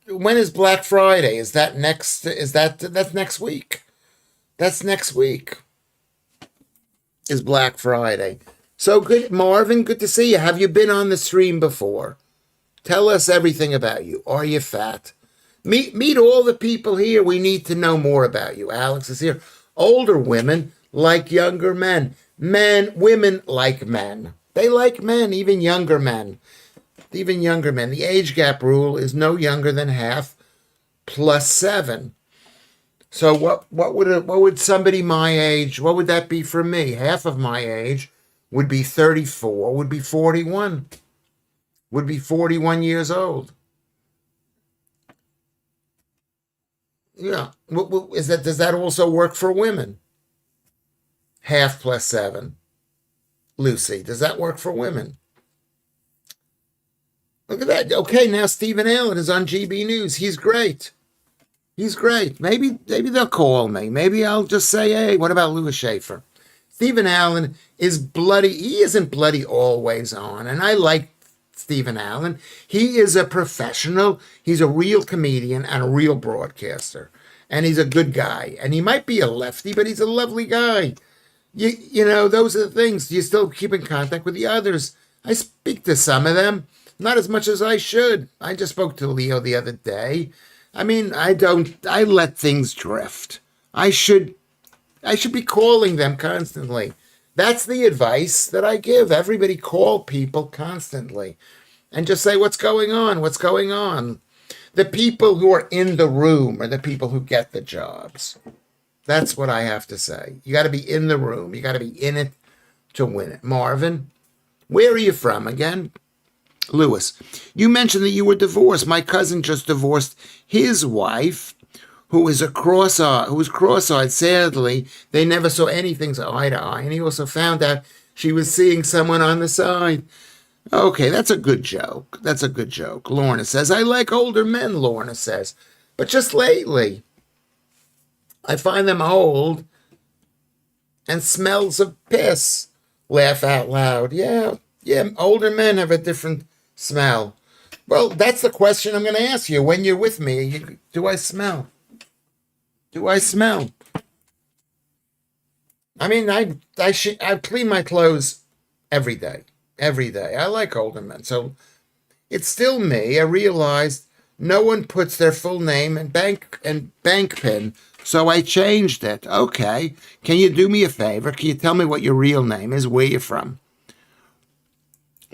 When is Black Friday? That's next week. That's next week. Is Black Friday. So good, Marvin, good to see you. Have you been on the stream before? Tell us everything about you. Are you fat? Meet all the people here. We need to know more about you. Alex is here. Older women like younger men. Women like men. They like men, even younger men. Even younger men. The age gap rule is no younger than half plus 7. So what would somebody my age, what would that be for me? Half of my age would be 34, would be 41. Would be 41 years old. Yeah. Does that also work for women? Half plus 7. Lucy, does that work for women? Look at that. Okay, now Stephen Allen is on GB News. He's great. He's great. Maybe they'll call me. Maybe I'll just say, hey, what about Lewis Schaffer? Stephen Allen is bloody. He isn't bloody always on. And I like Stephen Allen. He is a professional. He's a real comedian and a real broadcaster. And he's a good guy. And he might be a lefty, but he's a lovely guy. You know, those are the things. You still keep in contact with the others. I speak to some of them. Not as much as I should. I just spoke to Leo the other day. I mean, I let things drift. I should be calling them constantly. That's the advice that I give. Everybody call people constantly and just say, what's going on? What's going on? The people who are in the room are the people who get the jobs. That's what I have to say. You got to be in the room. You got to be in it to win it. Marvin, where are you from again? Lewis, you mentioned that you were divorced. My cousin just divorced his wife, who was cross-eyed. Sadly, they never saw anything eye to eye. And he also found out she was seeing someone on the side. Okay, that's a good joke. That's a good joke. Lorna says, I like older men, Lorna says. But just lately, I find them old and smells of piss. Laugh out loud. Yeah, yeah, older men have a different smell. Well, that's the question I'm going to ask you. When you're with me, do I smell? Do I smell? I mean, I clean my clothes every day. Every day. I like older men. So it's still me. I realized no one puts their full name and bank pin, so I changed it. Okay. Can you do me a favor? Can you tell me what your real name is? Where you're from?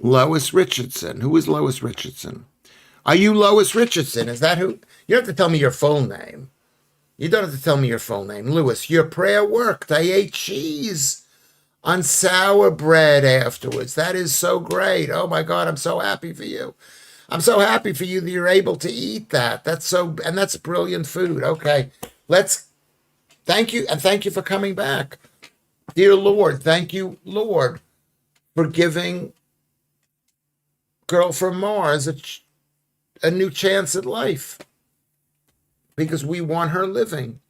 Lois Richardson. Who is Lois Richardson? Are you Lois Richardson? Is that who? You don't have to tell me your full name. You don't have to tell me your full name. Lewis, your prayer worked. I ate cheese on sour bread afterwards. That is so great. Oh my God, I'm so happy for you. I'm so happy for you that you're able to eat that. And that's brilliant food. Okay, let's thank you, and thank you for coming back. Dear Lord, thank you, Lord, for giving Girl from Mars a new chance at life because we want her living.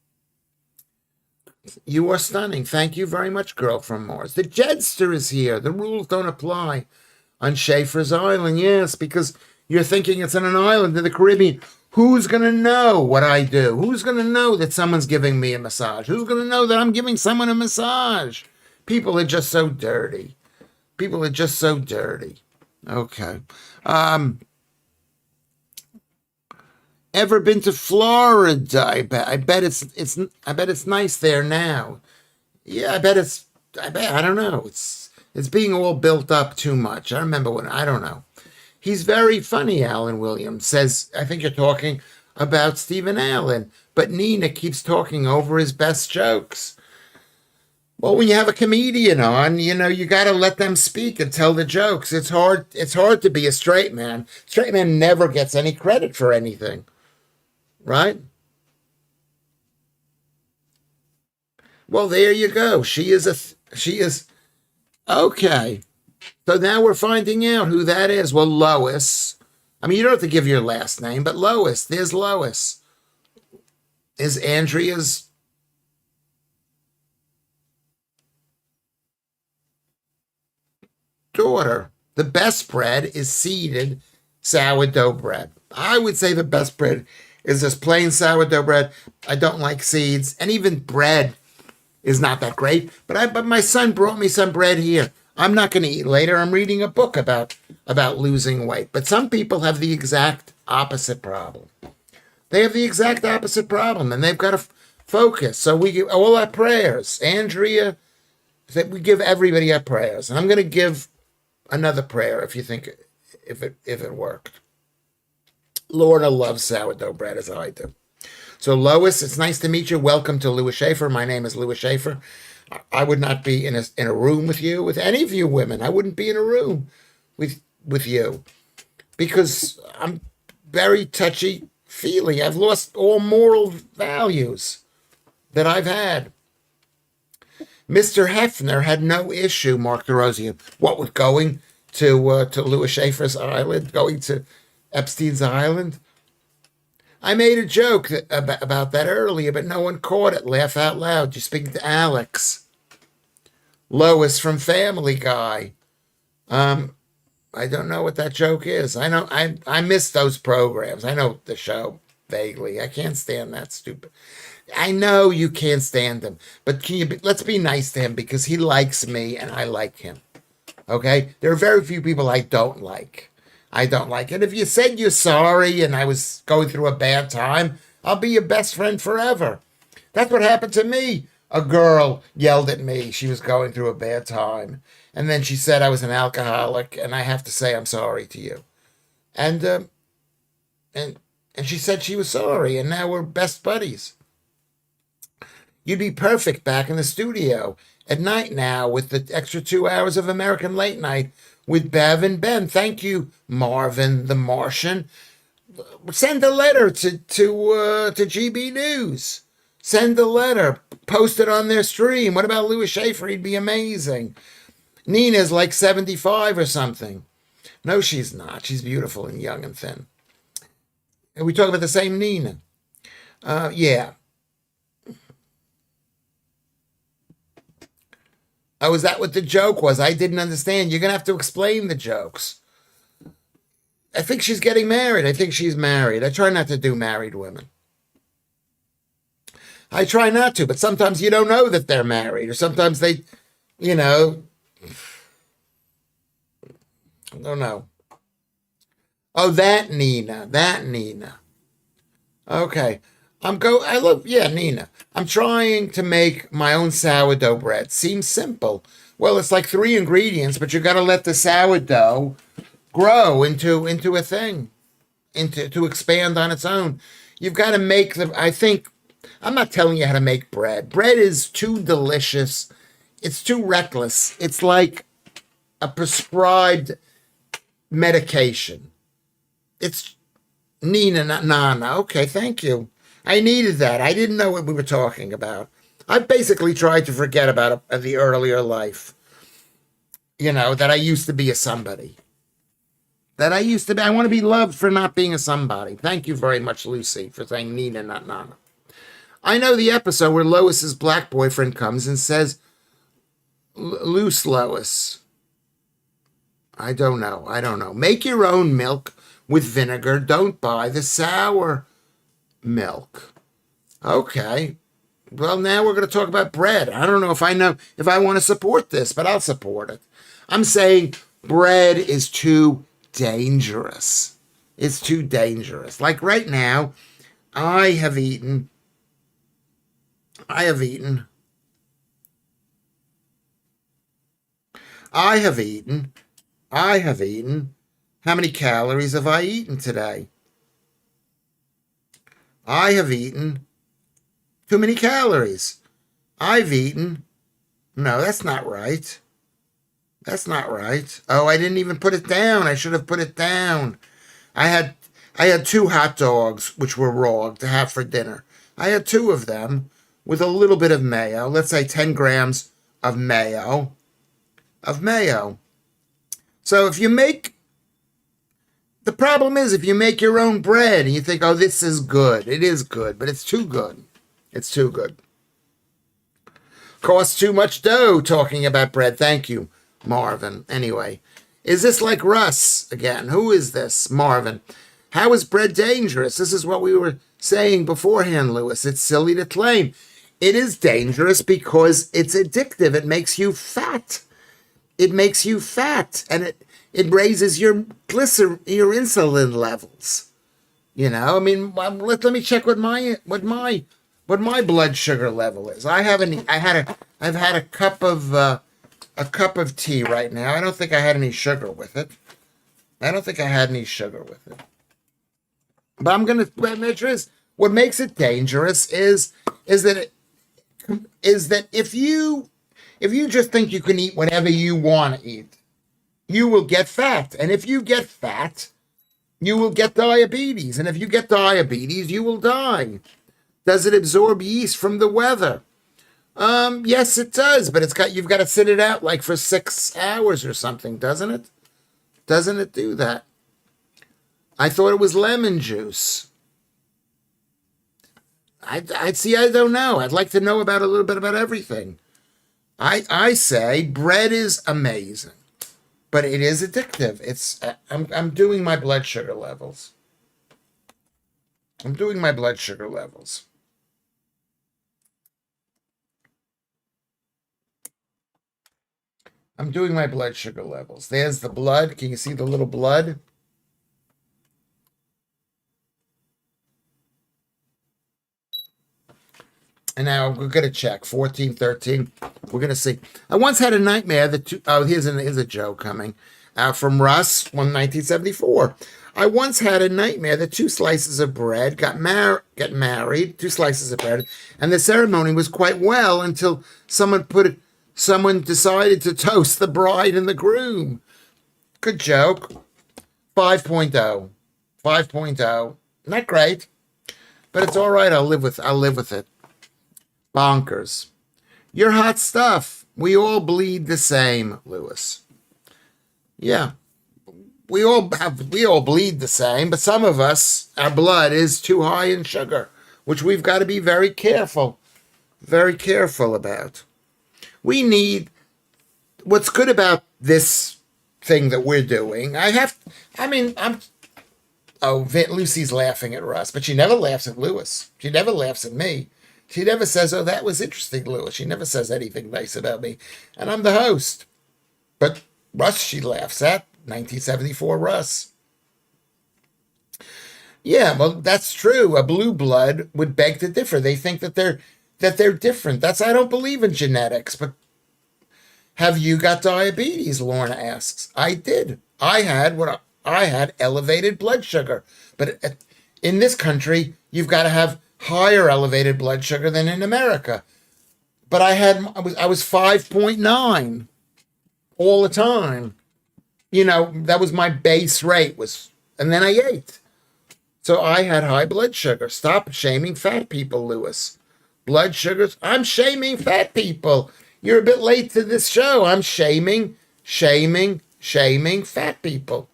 You are stunning. Thank you very much, Girl from Mars. The Jedster is here. The rules don't apply on Schaffer's Island. Yes, because you're thinking it's on an island in the Caribbean. Who's going to know what I do? Who's going to know that someone's giving me a massage? Who's going to know that I'm giving someone a massage? People are just so dirty. People are just so dirty. Okay. Ever been to Florida? I bet it's nice there now. Yeah, I don't know. It's being all built up too much. I remember when I don't know. He's very funny, Alan Williams says. I think you're talking about Stephen Allen, but Nina keeps talking over his best jokes. Well, when you have a comedian on, you got to let them speak and tell the jokes. It's hard to be a straight man. Straight man never gets any credit for anything, right? Well, there you go. She is okay. So now we're finding out who that is. Well, Lois. I mean, you don't have to give your last name, but Lois. There's Lois. Is Andrea's daughter. The best bread is seeded sourdough bread. I would say the best bread is just plain sourdough bread. I don't like seeds, and even bread is not that great. But my son brought me some bread here. I'm not going to eat later. I'm reading a book about losing weight. But some people have the exact opposite problem. They have the exact opposite problem, and they've got to focus. So we give all our prayers. Andrea, we give everybody our prayers, and I'm going to give another prayer if you think if it worked. Lorna loves sourdough bread as I do. So Lois, it's nice to meet you. Welcome to Lewis Schaffer. My name is Lewis Schaffer. I would not be in a room with you, with any of you women. I wouldn't be in a room with you because I'm very touchy feely. I've lost all moral values that I've had. Mr. Hefner had no issue, Mark DeRosian, what with going to Lewis Schaffer's Island, going to Epstein's Island. I made a joke about that earlier, but no one caught it. Laugh out loud. You're speaking to Alex. Lois from Family Guy. I don't know what that joke is. I know I miss those programs. I know the show vaguely. I can't stand that stupid. I know you can't stand him, but let's be nice to him because he likes me and I like him. Okay? There are very few people I don't like. I don't like it. If you said you're sorry and I was going through a bad time, I'll be your best friend forever. That's what happened to me. A girl yelled at me. She was going through a bad time. And then she said I was an alcoholic and I have to say I'm sorry to you. And she said she was sorry and now we're best buddies. You'd be perfect back in the studio at night now with the extra 2 hours of American Late Night with Bev and Ben. Thank you, Marvin the Martian. Send a letter to GB News. Send a letter. Post it on their stream. What about Lewis Schaffer? He'd be amazing. Nina's like 75 or something. No, she's not. She's beautiful and young and thin. And we talk about the same Nina. Yeah. Oh, is that what the joke was? I didn't understand. You're going to have to explain the jokes. I think she's getting married. I think she's married. I try not to do married women. I try not to, but sometimes you don't know that they're married, or sometimes they, you know, I don't know. Oh, that Nina. That Nina. Okay. I love, yeah, Nina. I'm trying to make my own sourdough bread. Seems simple. Well, it's like three ingredients, but you got to let the sourdough grow into a thing, into to expand on its own. You've got to make the. I think I'm not telling you how to make bread. Bread is too delicious. It's too reckless. It's like a prescribed medication. It's Nina, not Nana. Okay, thank you. I needed that. I didn't know what we were talking about. I basically tried to forget about the earlier life. That I used to be a somebody. That I used to be. I want to be loved for not being a somebody. Thank you very much, Lucy, for saying Nina, not Nana. I know the episode where Lois's black boyfriend comes and says, Loose Lois. I don't know. Make your own milk with vinegar. Don't buy the sour milk. Okay. Well, now we're going to talk about bread. I don't know if I want to support this, but I'll support it. I'm saying bread is too dangerous. It's too dangerous. Like right now, I have eaten how many calories have I eaten today? I have eaten too many calories. No, that's not right. That's not right. Oh, I didn't even put it down. I should have put it down. I had two hot dogs, which were raw, to have for dinner. I had two of them with a little bit of mayo. Let's say 10 grams of mayo. So the problem is if you make your own bread and you think, oh, this is good. It is good, but it's too good. It's too good. Costs too much dough talking about bread. Thank you, Marvin. Anyway, is this like Russ again? Who is this? Marvin. How is bread dangerous? This is what we were saying beforehand, Lewis. It's silly to claim. It is dangerous because it's addictive. It makes you fat. And it raises your insulin levels. I mean, let me check what my blood sugar level is. I've had a cup of tea right now. I don't think I had any sugar with it. But I'm gonna measure is what makes it dangerous is that if you just think you can eat whatever you want to eat, you will get fat. And if you get fat, you will get diabetes. And if you get diabetes, you will die. Does it absorb yeast from the weather? Yes, it does, but you've got to sit it out like for 6 hours or something, doesn't it? Doesn't it do that? I thought it was lemon juice. I'd see. I don't know. I'd like to know about a little bit about everything. I say bread is amazing, but it is addictive. I'm doing my blood sugar levels. I'm doing my blood sugar levels. There's the blood. Can you see the little blood? And now we're going to check 14, 13. We're going to see. I once had a nightmare that here's a joke coming from Russ from 1974. I once had a nightmare that two slices of bread got married, two slices of bread, and the ceremony was quite well until someone decided to toast the bride and the groom. Good joke. 5.0. 5.0. Not great, but it's all right. I'll live with it. Bonkers. You're hot stuff. We all bleed the same, Lewis. Yeah. we all bleed the same, but some of us, our blood is too high in sugar, which we've got to be very careful about. We need what's good about this thing that we're doing. I'm oh, Lucy's laughing at Russ, but she never laughs at Lewis. She never laughs at me. She never says, "Oh, that was interesting, Lewis." She never says anything nice about me, and I'm the host. But Russ, she laughs at 1974 Russ. Yeah, well, that's true. A blue blood would beg to differ. They think that they're different. I don't believe in genetics, but have you got diabetes? Lorna asks. I did. I had elevated blood sugar, but in this country, you've got to have higher elevated blood sugar than in America. But I was 5.9 all the time. That was my base rate and then I ate. So I had high blood sugar. Stop shaming fat people, Lewis. Blood sugars. I'm shaming fat people. You're a bit late to this show. I'm shaming fat people.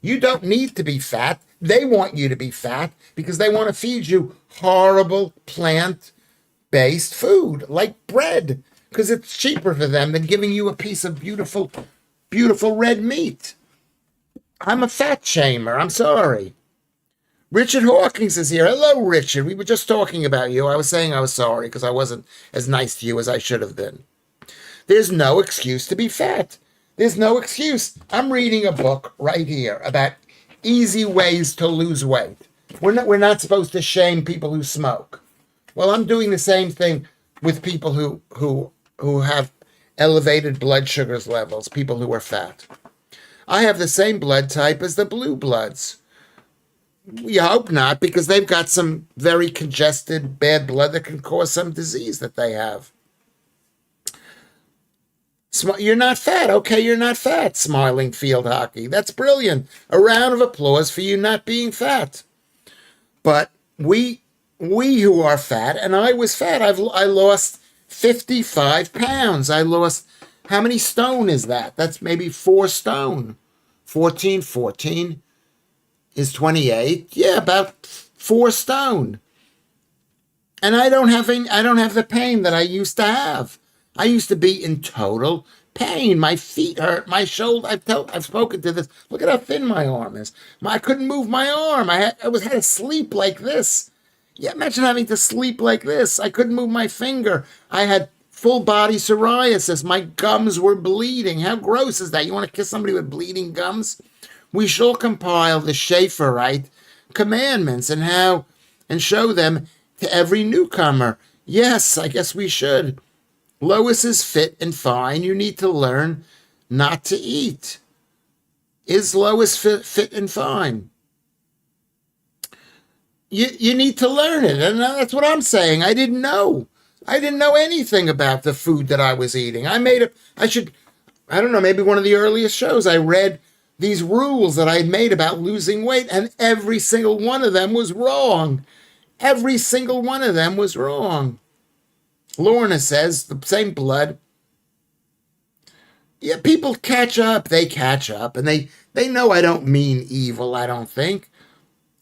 You don't need to be fat. They want you to be fat because they want to feed you horrible plant-based food like bread because it's cheaper for them than giving you a piece of beautiful, beautiful red meat. I'm a fat shamer. I'm sorry. Richard Hawkins is here. Hello, Richard. We were just talking about you. I was saying I was sorry because I wasn't as nice to you as I should have been. There's no excuse to be fat. There's no excuse. I'm reading a book right here about easy ways to lose weight. We're not supposed to shame people who smoke. Well, I'm doing the same thing with people who have elevated blood sugars levels, people who are fat. I have the same blood type as the blue bloods. We hope not, because they've got some very congested bad blood that can cause some disease that they have. You're not fat. Okay, you're not fat, smiling field hockey. That's brilliant. A round of applause for you not being fat. But we who are fat, and I was fat. I lost 55 pounds. I lost, how many stone is that? That's maybe 4 stone. 14 is 28. Yeah, about 4 stone. And I don't have the pain that I used to have. I used to be in total pain. My feet hurt, my shoulder. I've spoken to this. Look at how thin my arm is. I couldn't move my arm. I had to sleep like this. Yeah, imagine having to sleep like this. I couldn't move my finger. I had full body psoriasis. My gums were bleeding. How gross is that? You want to kiss somebody with bleeding gums? We shall compile the Schafferite commandments and show them to every newcomer. Yes, I guess we should. Lois is fit and fine. You need to learn not to eat. Is Lois fit and fine? You need to learn it. And that's what I'm saying. I didn't know anything about the food that I was eating. I don't know, maybe one of the earliest shows I read these rules that I had made about losing weight, and every single one of them was wrong. Every single one of them was wrong. Lorna says, the same blood. Yeah, people catch up. They catch up. And they know I don't mean evil, I don't think.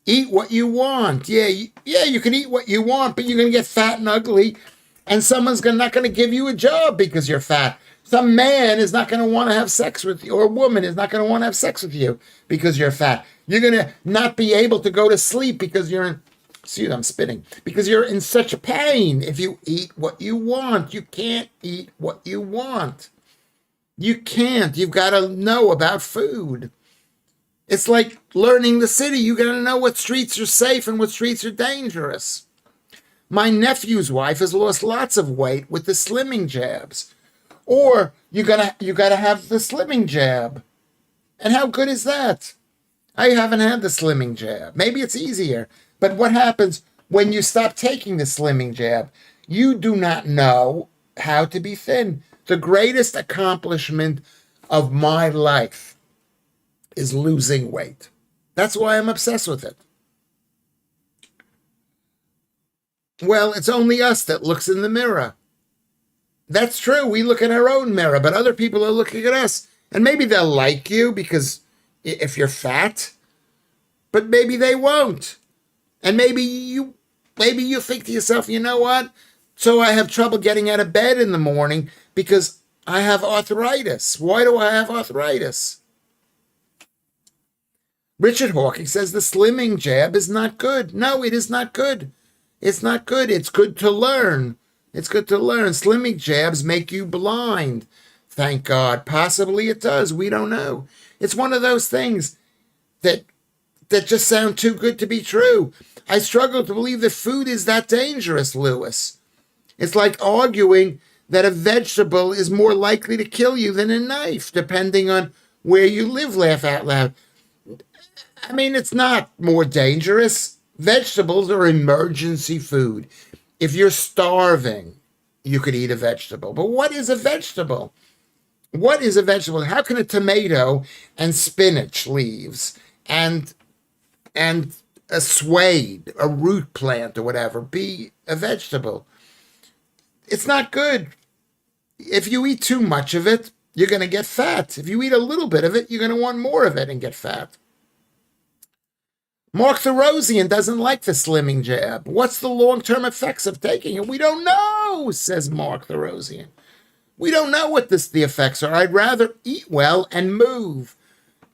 Eat what you want. Yeah, you can eat what you want, but you're going to get fat and ugly. And someone's not going to give you a job because you're fat. Some man is not going to want to have sex with you, or a woman is not going to want to have sex with you because you're fat. You're going to not be able to go to sleep because you're in... Excuse, I'm spitting. Because you're in such pain if you eat what you want. You can't eat what you want. You can't. You've got to know about food. It's like learning the city. You got to know what streets are safe and what streets are dangerous. My nephew's wife has lost lots of weight with the slimming jabs. Or you gotta have the slimming jab. And how good is that? I haven't had the slimming jab. Maybe it's easier. But what happens when you stop taking the slimming jab? You do not know how to be thin. The greatest accomplishment of my life is losing weight. That's why I'm obsessed with it. Well, it's only us that looks in the mirror. That's true. We look in our own mirror, but other people are looking at us. And maybe they'll like you because if you're fat, but maybe they won't. And maybe you think to yourself, you know what? So I have trouble getting out of bed in the morning because I have arthritis. Why do I have arthritis? Richard Hawking says the slimming jab is not good. No, it is not good. It's not good. It's good to learn. It's good to learn. Slimming jabs make you blind. Thank God. Possibly it does. We don't know. It's one of those things that just sound too good to be true. I struggle to believe that food is that dangerous, Lewis. It's like arguing that a vegetable is more likely to kill you than a knife, depending on where you live, laugh out loud. I mean, it's not more dangerous. Vegetables are emergency food. If you're starving, you could eat a vegetable. But what is a vegetable? What is a vegetable? How can a tomato and spinach leaves and a swede, a root plant or whatever, be a vegetable? It's not good. If you eat too much of it, you're going to get fat. If you eat a little bit of it, you're going to want more of it and get fat. Mark Therosian doesn't like the slimming jab. What's the long-term effects of taking it? We don't know, says Mark Therosian. We don't know what the effects are. I'd rather eat well and move.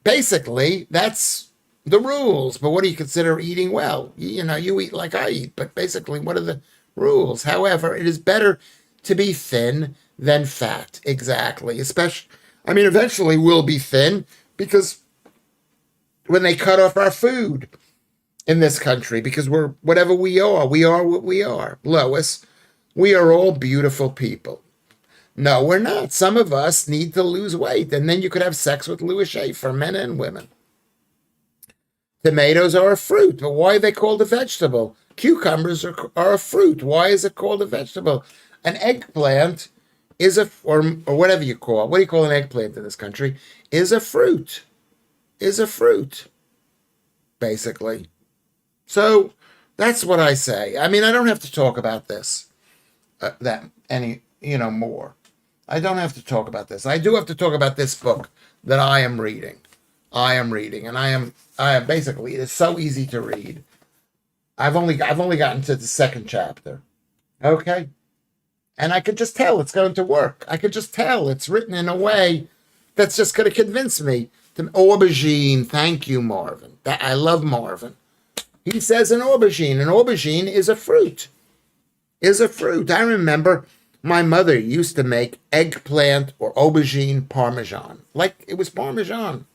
Basically, that's the rules. But what do you consider eating well? You eat like I eat, but basically, what are the rules? However, it is better to be thin than fat. Exactly. Eventually we'll be thin because when they cut off our food in this country, because we're whatever we are what we are. Lois, we are all beautiful people. No, we're not. Some of us need to lose weight, and then you could have sex with Lewis Schaffer, men and women. Tomatoes are a fruit, but why are they called a vegetable? Cucumbers are a fruit. Why is it called a vegetable? An eggplant is or whatever you call it. What do you call an eggplant in this country? Is a fruit. Is a fruit, basically. So that's what I say. I don't have to talk about this more. I don't have to talk about this. I do have to talk about this book that I am reading. And I am basically, it is so easy to read. I've only gotten to the second chapter. Okay? And I could just tell it's going to work. I could just tell it's written in a way that's just going to convince me. Aubergine, thank you, Marvin. I love Marvin. He says an aubergine is a fruit. I remember my mother used to make eggplant or aubergine parmesan. Like it was parmesan.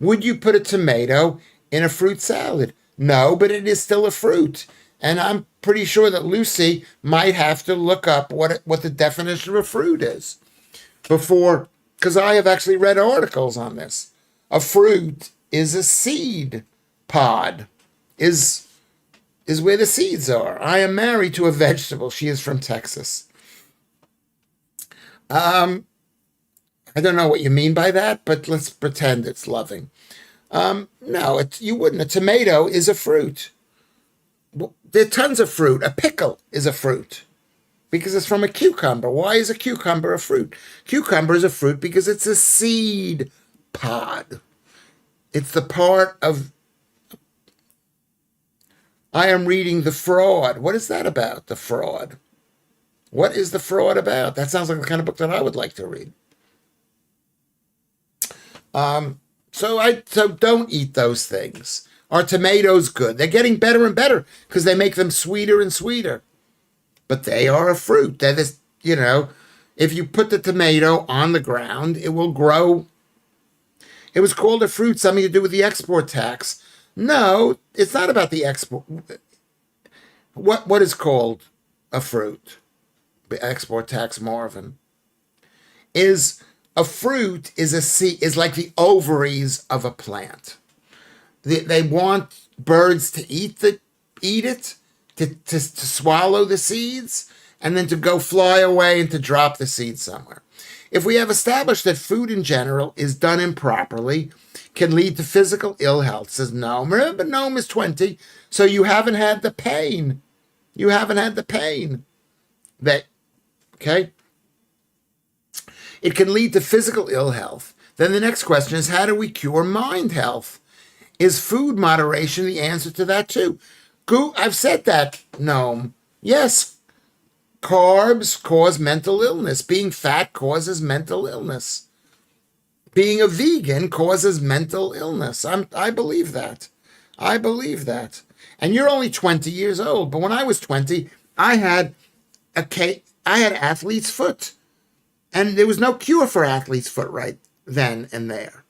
Would you put a tomato in a fruit salad? No, but it is still a fruit. And I'm pretty sure that Lucy might have to look up what the definition of a fruit is before, because I have actually read articles on this. A fruit is a seed pod, is where the seeds are. I am married to a vegetable. She is from Texas. I don't know what you mean by that, but let's pretend it's loving. No, you wouldn't. A tomato is a fruit. There are tons of fruit. A pickle is a fruit because it's from a cucumber. Why is a cucumber a fruit? Cucumber is a fruit because it's a seed pod. It's the part of... I am reading The Fraud. What is that about, The Fraud? What is The Fraud about? That sounds like the kind of book that I would like to read. So don't eat those things. Are tomatoes good? They're getting better and better because they make them sweeter and sweeter. But they are a fruit. They're this, if you put the tomato on the ground, it will grow. It was called a fruit, something to do with the export tax. No, it's not about the export. What is called a fruit? The export tax, Marvin. Is a fruit is a seed, is like the ovaries of a plant. They want birds to eat it, to swallow the seeds, and then to go fly away and to drop the seeds somewhere. If we have established that food in general is done improperly, can lead to physical ill health, says Noam. Remember, Noam is 20, so you haven't had the pain. You haven't had the pain. Okay? It can lead to physical ill health. Then the next question is, how do we cure mind health? Is food moderation the answer to that too? I've said that, Noam. Yes, carbs cause mental illness. Being fat causes mental illness. Being a vegan causes mental illness. I believe that. I believe that. And you're only 20 years old, but when I was 20, I had I had athlete's foot. And there was no cure for athlete's foot right then and there.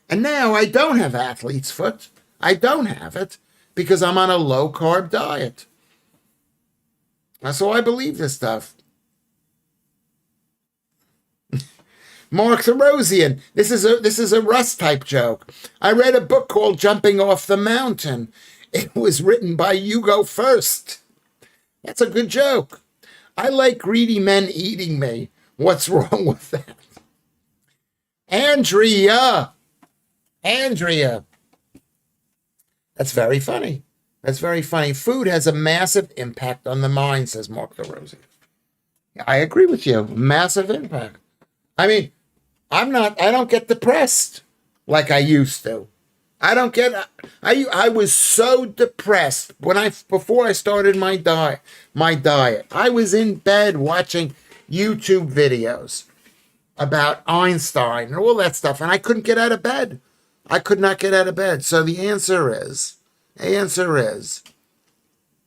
And now I don't have athlete's foot. I don't have it because I'm on a low carb diet. So I believe this stuff. Mark Therosian, this is a Russ type joke. I read a book called Jumping Off the Mountain. It was written by You Go First. That's a good joke. I like greedy men eating me. What's wrong with that? Andrea. That's very funny. That's very funny. Food has a massive impact on the mind, says Mark Therosian. I agree with you. Massive impact. I mean, I don't get depressed like I used to. I was so depressed before I started my diet. I was in bed watching YouTube videos about Einstein and all that stuff, and I couldn't get out of bed. I could not get out of bed. So the answer is,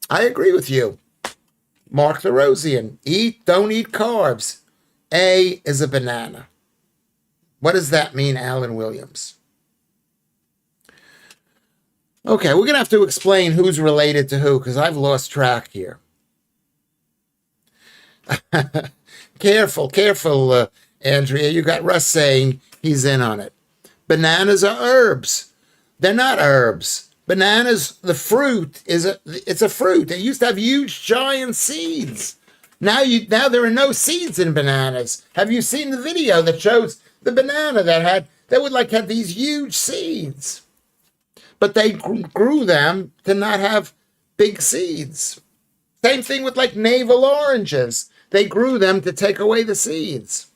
I agree with you. Mark Therosian, don't eat carbs. A is a banana. What does that mean, Alan Williams? Okay, we're going to have to explain who's related to who because I've lost track here. Careful, Andrea. You got Russ saying he's in on it. Bananas are herbs. They're not herbs. Bananas, the fruit, it's a fruit. They used to have huge, giant seeds. Now there are no seeds in bananas. Have you seen the video that shows the banana that would have these huge seeds? But they grew them to not have big seeds. Same thing with navel oranges. They grew them to take away the seeds.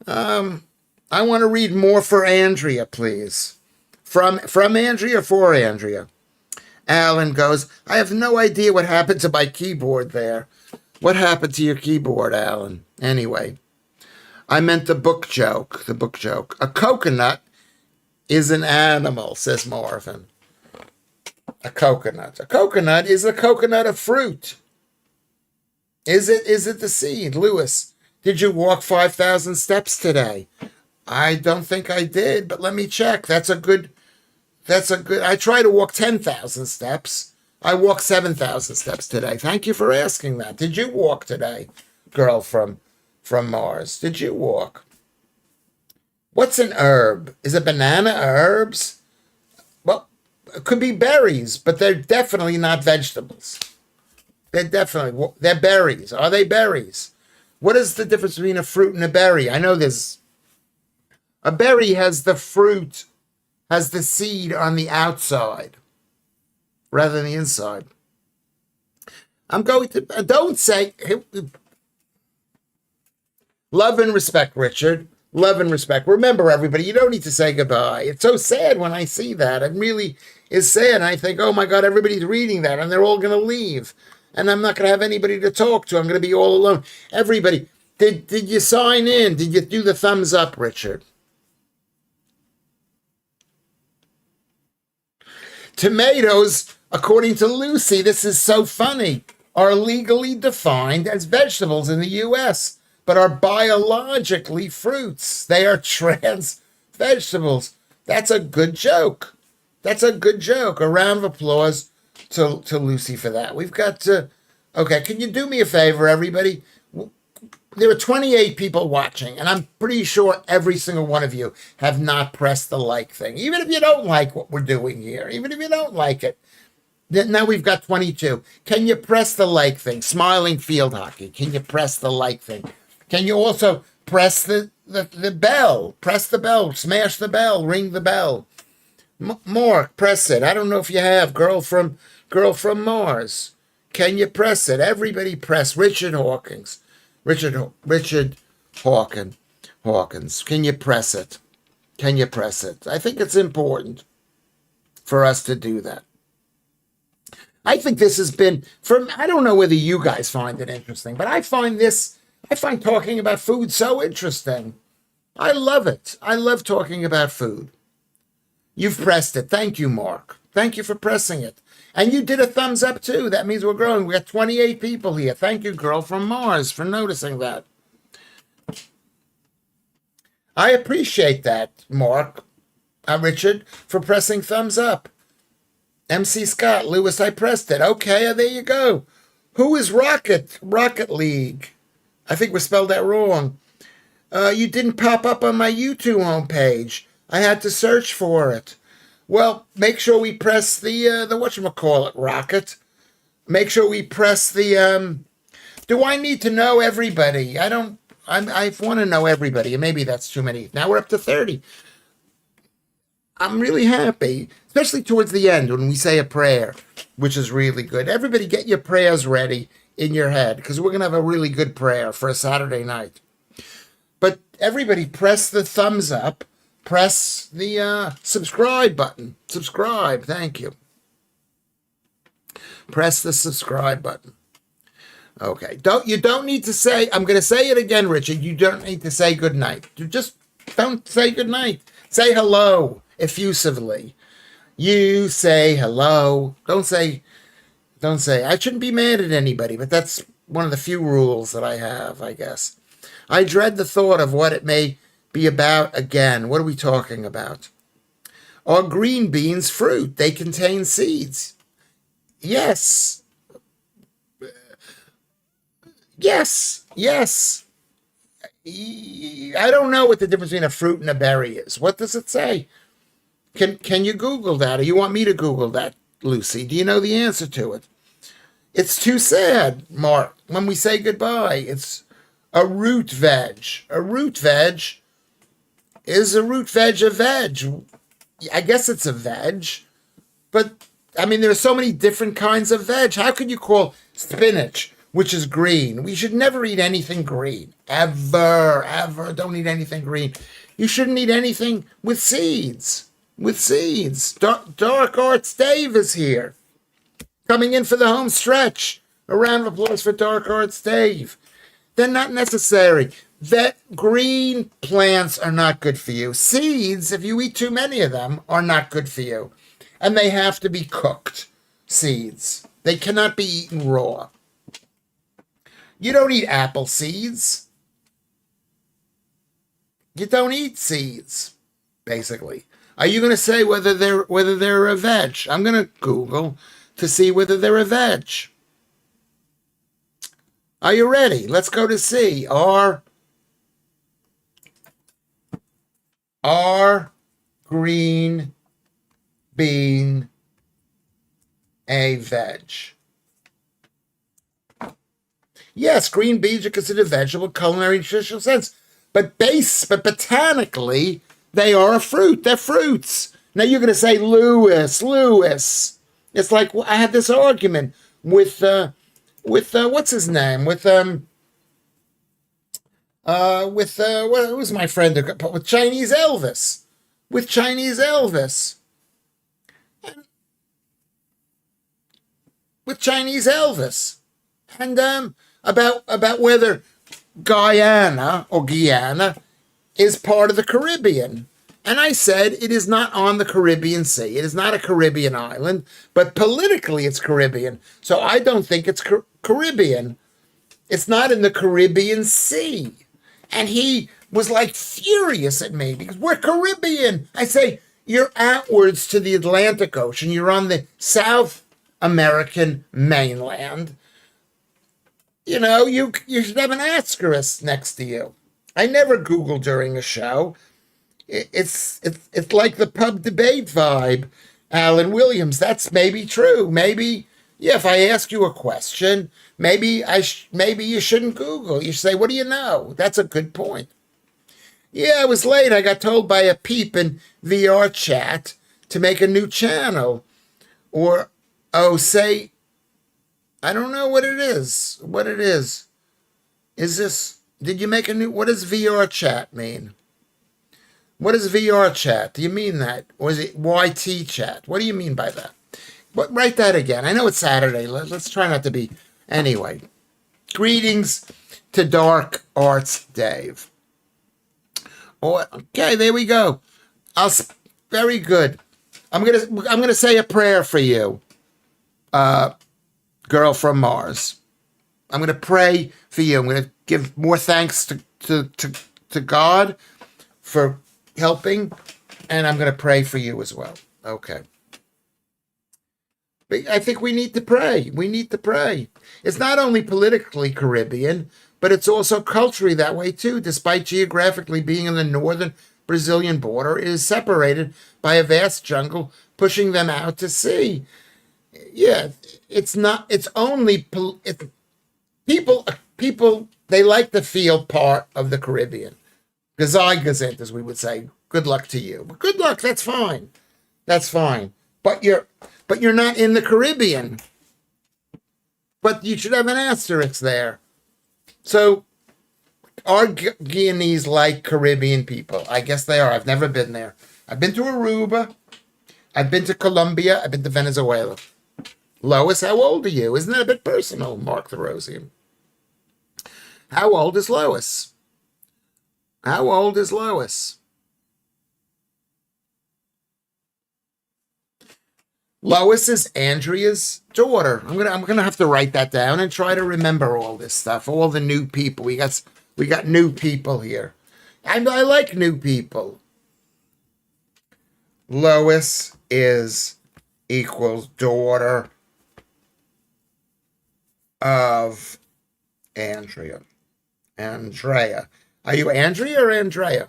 I want to read more for Andrea, please. From Andrea for Andrea. Alan goes, I have no idea what happened to my keyboard there. What happened to your keyboard, Alan? Anyway, I meant the book joke. A coconut is an animal, says Marvin. A coconut. A coconut is a coconut of fruit. Is it the seed? Lewis, did you walk 5,000 steps today? I don't think I did, but let me check. That's a good, I try to walk 10,000 steps. I walked 7,000 steps today. Thank you for asking that. Did you walk today, girl from Mars? Did you walk? What's an herb? Is a banana herbs? Well, it could be berries, but they're definitely not vegetables. They're berries. Are they berries? What is the difference between a fruit and a berry? I know a berry has the fruit, has the seed on the outside rather than the inside. I'm going to, don't say, love and respect, Richard. Love and respect. Remember, everybody, you don't need to say goodbye. It's so sad when I see that. It really is sad. I think, oh my God, everybody's reading that and they're all going to leave. And I'm not going to have anybody to talk to. I'm going to be all alone. Everybody, did you sign in? Did you do the thumbs up, Richard? Tomatoes, according to Lucy, this is so funny, are legally defined as vegetables in the U.S., but are biologically fruits. They are trans vegetables. That's a good joke. A round of applause to Lucy for that. We've got to, okay, can you do me a favor, everybody? There are 28 people watching, and I'm pretty sure every single one of you have not pressed the like thing. Even if you don't like what we're doing here, even if you don't like it. Now we've got 22. Can you press the like thing? Smiling Field Hockey. Can you press the like thing? Can you also press the bell? Press the bell. Smash the bell. Ring the bell. Mark, press it. I don't know if you have. Girl from Mars. Can you press it? Everybody press. Richard Hawkins. Richard Hawkins. Hawkins. Can you press it? Can you press it? I think it's important for us to do that. I think this has been, I don't know whether you guys find it interesting, but I find talking about food so interesting. I love it. I love talking about food. You've pressed it. Thank you, Mark. Thank you for pressing it. And you did a thumbs up too. That means we're growing. We got 28 people here. Thank you, girl from Mars, for noticing that. I appreciate that, Mark. Richard, for pressing thumbs up. MC Scott, Lewis, I pressed it. Okay, there you go. Who is Rocket? Rocket League. I think we spelled that wrong. You didn't pop up on my YouTube homepage. I had to search for it. Well, make sure we press the whatchamacallit, Rocket. Make sure we press the, do I need to know everybody? I want to know everybody, and maybe that's too many. Now we're up to 30. I'm really happy, especially towards the end when we say a prayer, which is really good. Everybody get your prayers ready in your head, because we're going to have a really good prayer for a Saturday night. But everybody press the thumbs up. Press the subscribe button. Subscribe. Thank you. Press the subscribe button. Okay. You don't need to say, I'm going to say it again, Richard. You don't need to say good night. You just don't say good night. Say hello effusively. You say hello. Don't say, I shouldn't be mad at anybody, but that's one of the few rules that I have, I guess. I dread the thought of what it may be about again. What are we talking about? Are green beans fruit? They contain seeds. Yes. Yes. Yes. I don't know what the difference between a fruit and a berry is. What does it say? Can you Google that? Or you want me to Google that, Lucy? Do you know the answer to it? It's too sad, Mark, when we say goodbye. It's a root veg. A root veg. Is a root veg a veg? I guess it's a veg. But, I mean, there are so many different kinds of veg. How could you call spinach, which is green? We should never eat anything green. Ever, ever. Don't eat anything green. You shouldn't eat anything with seeds. With seeds. Dark Arts Dave is here. Coming in for the home stretch. A round of applause for Dark Arts Dave. They're not necessary. That green plants are not good for you. Seeds, if you eat too many of them, are not good for you. And they have to be cooked. Seeds. They cannot be eaten raw. You don't eat apple seeds. You don't eat seeds, basically. Are you going to say whether they're a veg? I'm going to Google to see whether they're a veg. Are you ready? Let's go to C. Are green bean a veg? Yes, green beans are considered vegetable, culinary, nutritional sense. But botanically, they are a fruit. They're fruits. Now you're going to say, Lewis. It's like I had this argument with what's his name? With who was my friend? With Chinese Elvis. With Chinese Elvis. With Chinese Elvis. And about whether Guyana is part of the Caribbean. And I said it is not on the Caribbean Sea. It is not a Caribbean island, but politically it's Caribbean. So I don't think it's Caribbean. It's not in the Caribbean Sea. And he was like furious at me because we're Caribbean. I say, you're outwards to the Atlantic Ocean. You're on the South American mainland. You know, you should have an asterisk next to you. I never Google during a show. It's like the pub debate vibe, Alan Williams. That's maybe true. Maybe, yeah, if I ask you a question, maybe you shouldn't Google. You should say, what do you know? That's a good point. Yeah, I was late. I got told by a peep in VR chat to make a new channel. Or, say, I don't know what it is. What it is. Is this Did you make a new? What does VR chat mean? What is VR chat? Do you mean that? Or is it YT chat? What do you mean by that? But write that again. I know it's Saturday. Let's try not to be. Anyway, greetings to Dark Arts Dave. Oh, okay, there we go. Very good. I'm gonna say a prayer for you, girl from Mars. I'm gonna pray for you. I'm gonna give more thanks to God for helping, and I'm gonna pray for you as well. Okay. I think we need to pray. We need to pray. It's not only politically Caribbean, but it's also culturally that way too. Despite geographically being in the northern Brazilian border, it is separated by a vast jungle, pushing them out to sea. Yeah, it's not. It's only people. They like to feel part of the Caribbean. Gazigazint, as we would say. Good luck to you. But good luck. That's fine. That's fine. But you're not in the Caribbean. But you should have an asterisk there. So, are Guyanese like Caribbean people? I guess they are. I've never been there. I've been to Aruba. I've been to Colombia. I've been to Venezuela. Lois, how old are you? Isn't that a bit personal, Mark the Rosian? How old is Lois? How old is Lois? Lois is Andrea's daughter. I'm gonna have to write that down and try to remember all this stuff. All the new people. We got new people here. And I like new people. Lois is equals daughter of Andrea. Andrea. Are you Andrea or Andrea?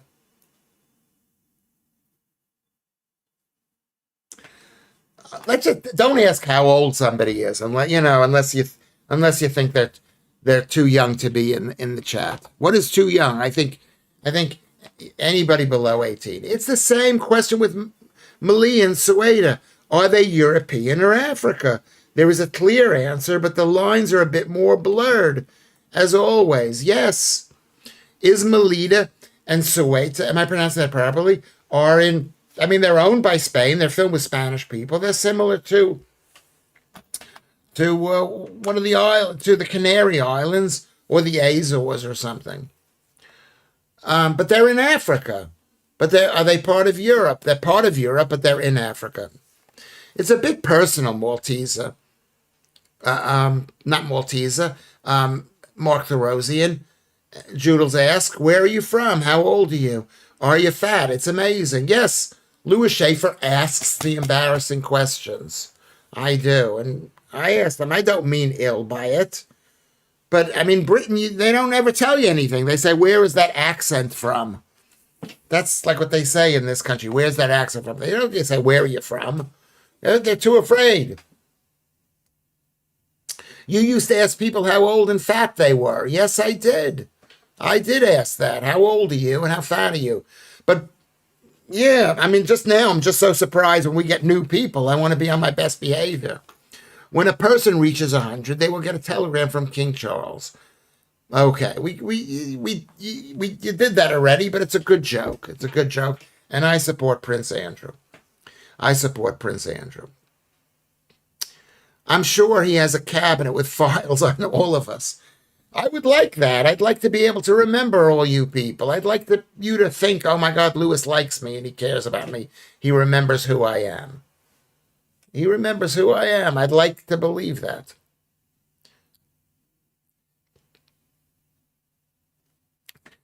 Don't ask how old somebody is, unless you think that they're too young to be in the chat. What is too young? I think anybody below 18. It's the same question with Mali and Sueda. Are they European or Africa? There is a clear answer, but the lines are a bit more blurred. As always, yes. Is Melita and Ceuta, am I pronouncing that properly, they're owned by Spain. They're filmed with Spanish people. They're similar to one of the to the Canary Islands or the Azores or something. But they're in Africa. But are they part of Europe? They're part of Europe, but they're in Africa. It's a bit personal, Malteser. Not Malteser. Mark the Rosian. Joodles ask, where are you from? How old are you? Are you fat? It's amazing. Yes, Lewis Schaffer asks the embarrassing questions. I do. And I ask them. I don't mean ill by it. But, Britain, they don't ever tell you anything. They say, where is that accent from? That's like what they say in this country. Where's that accent from? They don't say, where are you from? They're too afraid. You used to ask people how old and fat they were. Yes, I did. I did ask that. How old are you and how fat are you? But, yeah, just now I'm just so surprised when we get new people. I want to be on my best behavior. When a person reaches 100, they will get a telegram from King Charles. Okay, we did that already, but it's a good joke. It's a good joke, and I support Prince Andrew. I support Prince Andrew. I'm sure he has a cabinet with files on all of us. I would like that. I'd like to be able to remember all you people. I'd like you to think, oh my God, Lewis likes me and he cares about me. He remembers who I am. He remembers who I am. I'd like to believe that.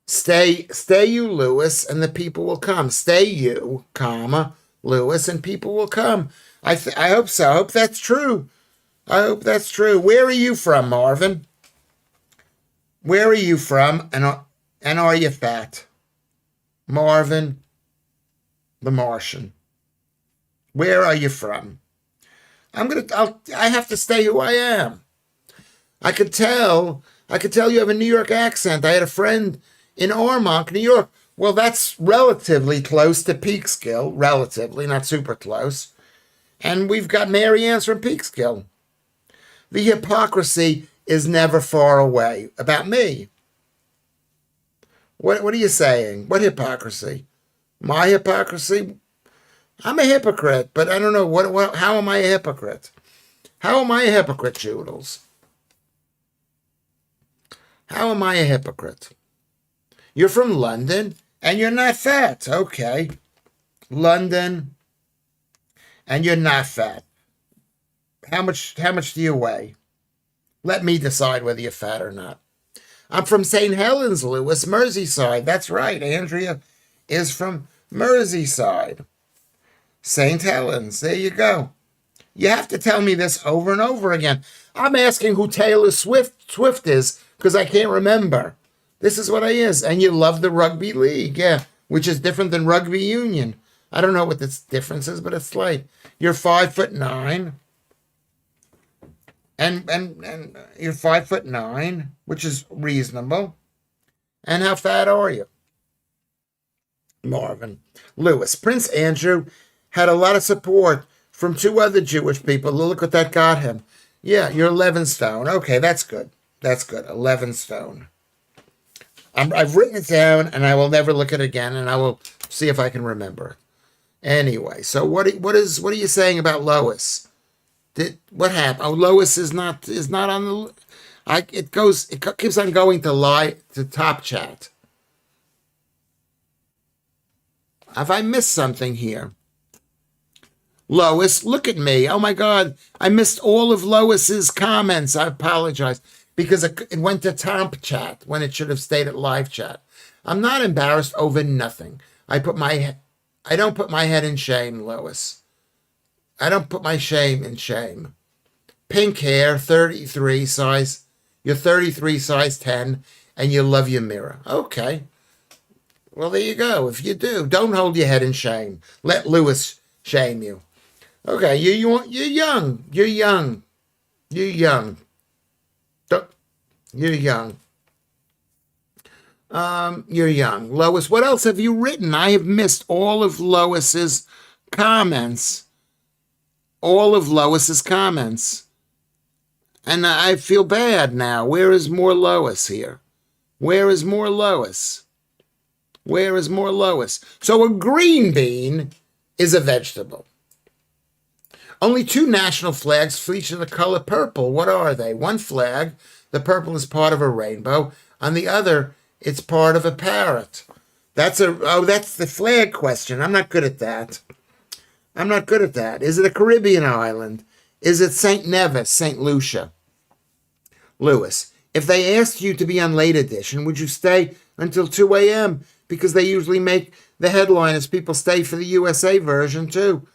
Stay you, Lewis, and the people will come. Stay you, comma, Lewis, and people will come. I hope so. I hope that's true. I hope that's true. Where are you from, Marvin? Where are you from, and are you fat? Marvin, the Martian. Where are you from? I have to stay who I am. I could tell you have a New York accent. I had a friend in Ormond, New York. Well, that's relatively close to Peekskill. Relatively, not super close. And we've got Mary Ann's from Peekskill. The hypocrisy is never far away about me. What are you saying? What hypocrisy? My hypocrisy? I'm a hypocrite, but I don't know how am I a hypocrite? How am I a hypocrite, Joodles? How am I a hypocrite? You're from London and you're not fat. Okay. London and you're not fat. How much do you weigh? Let me decide whether you're fat or not. I'm from St. Helens, Lewis, Merseyside. That's right. Andrea is from Merseyside. St. Helens. There you go. You have to tell me this over and over again. I'm asking who Taylor Swift is because I can't remember. This is what I is. And you love the rugby league, yeah, which is different than rugby union. I don't know what the difference is, but it's slight. You're 5'9", and you're 5'9", which is reasonable. And how fat are you? Marvin. Lewis. Prince Andrew had a lot of support from two other Jewish people. Look what that got him. Yeah, you're 11 stone. Okay, that's good. That's good. 11 stone. I've written it down, and I will never look at it again, and I will see if I can remember it. Anyway, so what are you saying about Lois? What happened? Oh, Lois is not on the. It keeps on going to top chat. Have I missed something here? Lois, look at me. Oh my God, I missed all of Lois's comments. I apologize because it went to top chat when it should have stayed at live chat. I'm not embarrassed over nothing. I don't put my head in shame, Lois. I don't put my shame in shame. Pink hair, 33 size. You're 33 size 10 and you love your mirror. Okay. Well, there you go. If you do, don't hold your head in shame. Let Lewis shame you. Okay, you're young. You're young. You're young. You're young. You're young. Lois, what else have you written? I have missed all of Lois's comments. All of Lois's comments. And I feel bad now. Where is more Lois here? Where is more Lois? Where is more Lois? So a green bean is a vegetable. Only two national flags feature the color purple. What are they? One flag, the purple is part of a rainbow. On the other, it's part of a parrot. That's the flag question. I'm not good at that. I'm not good at that. Is it a Caribbean island? Is it St. Nevis, St. Lucia? Lewis, if they asked you to be on Late Edition, would you stay until 2 a.m.? Because they usually make the headline as people stay for the USA version too.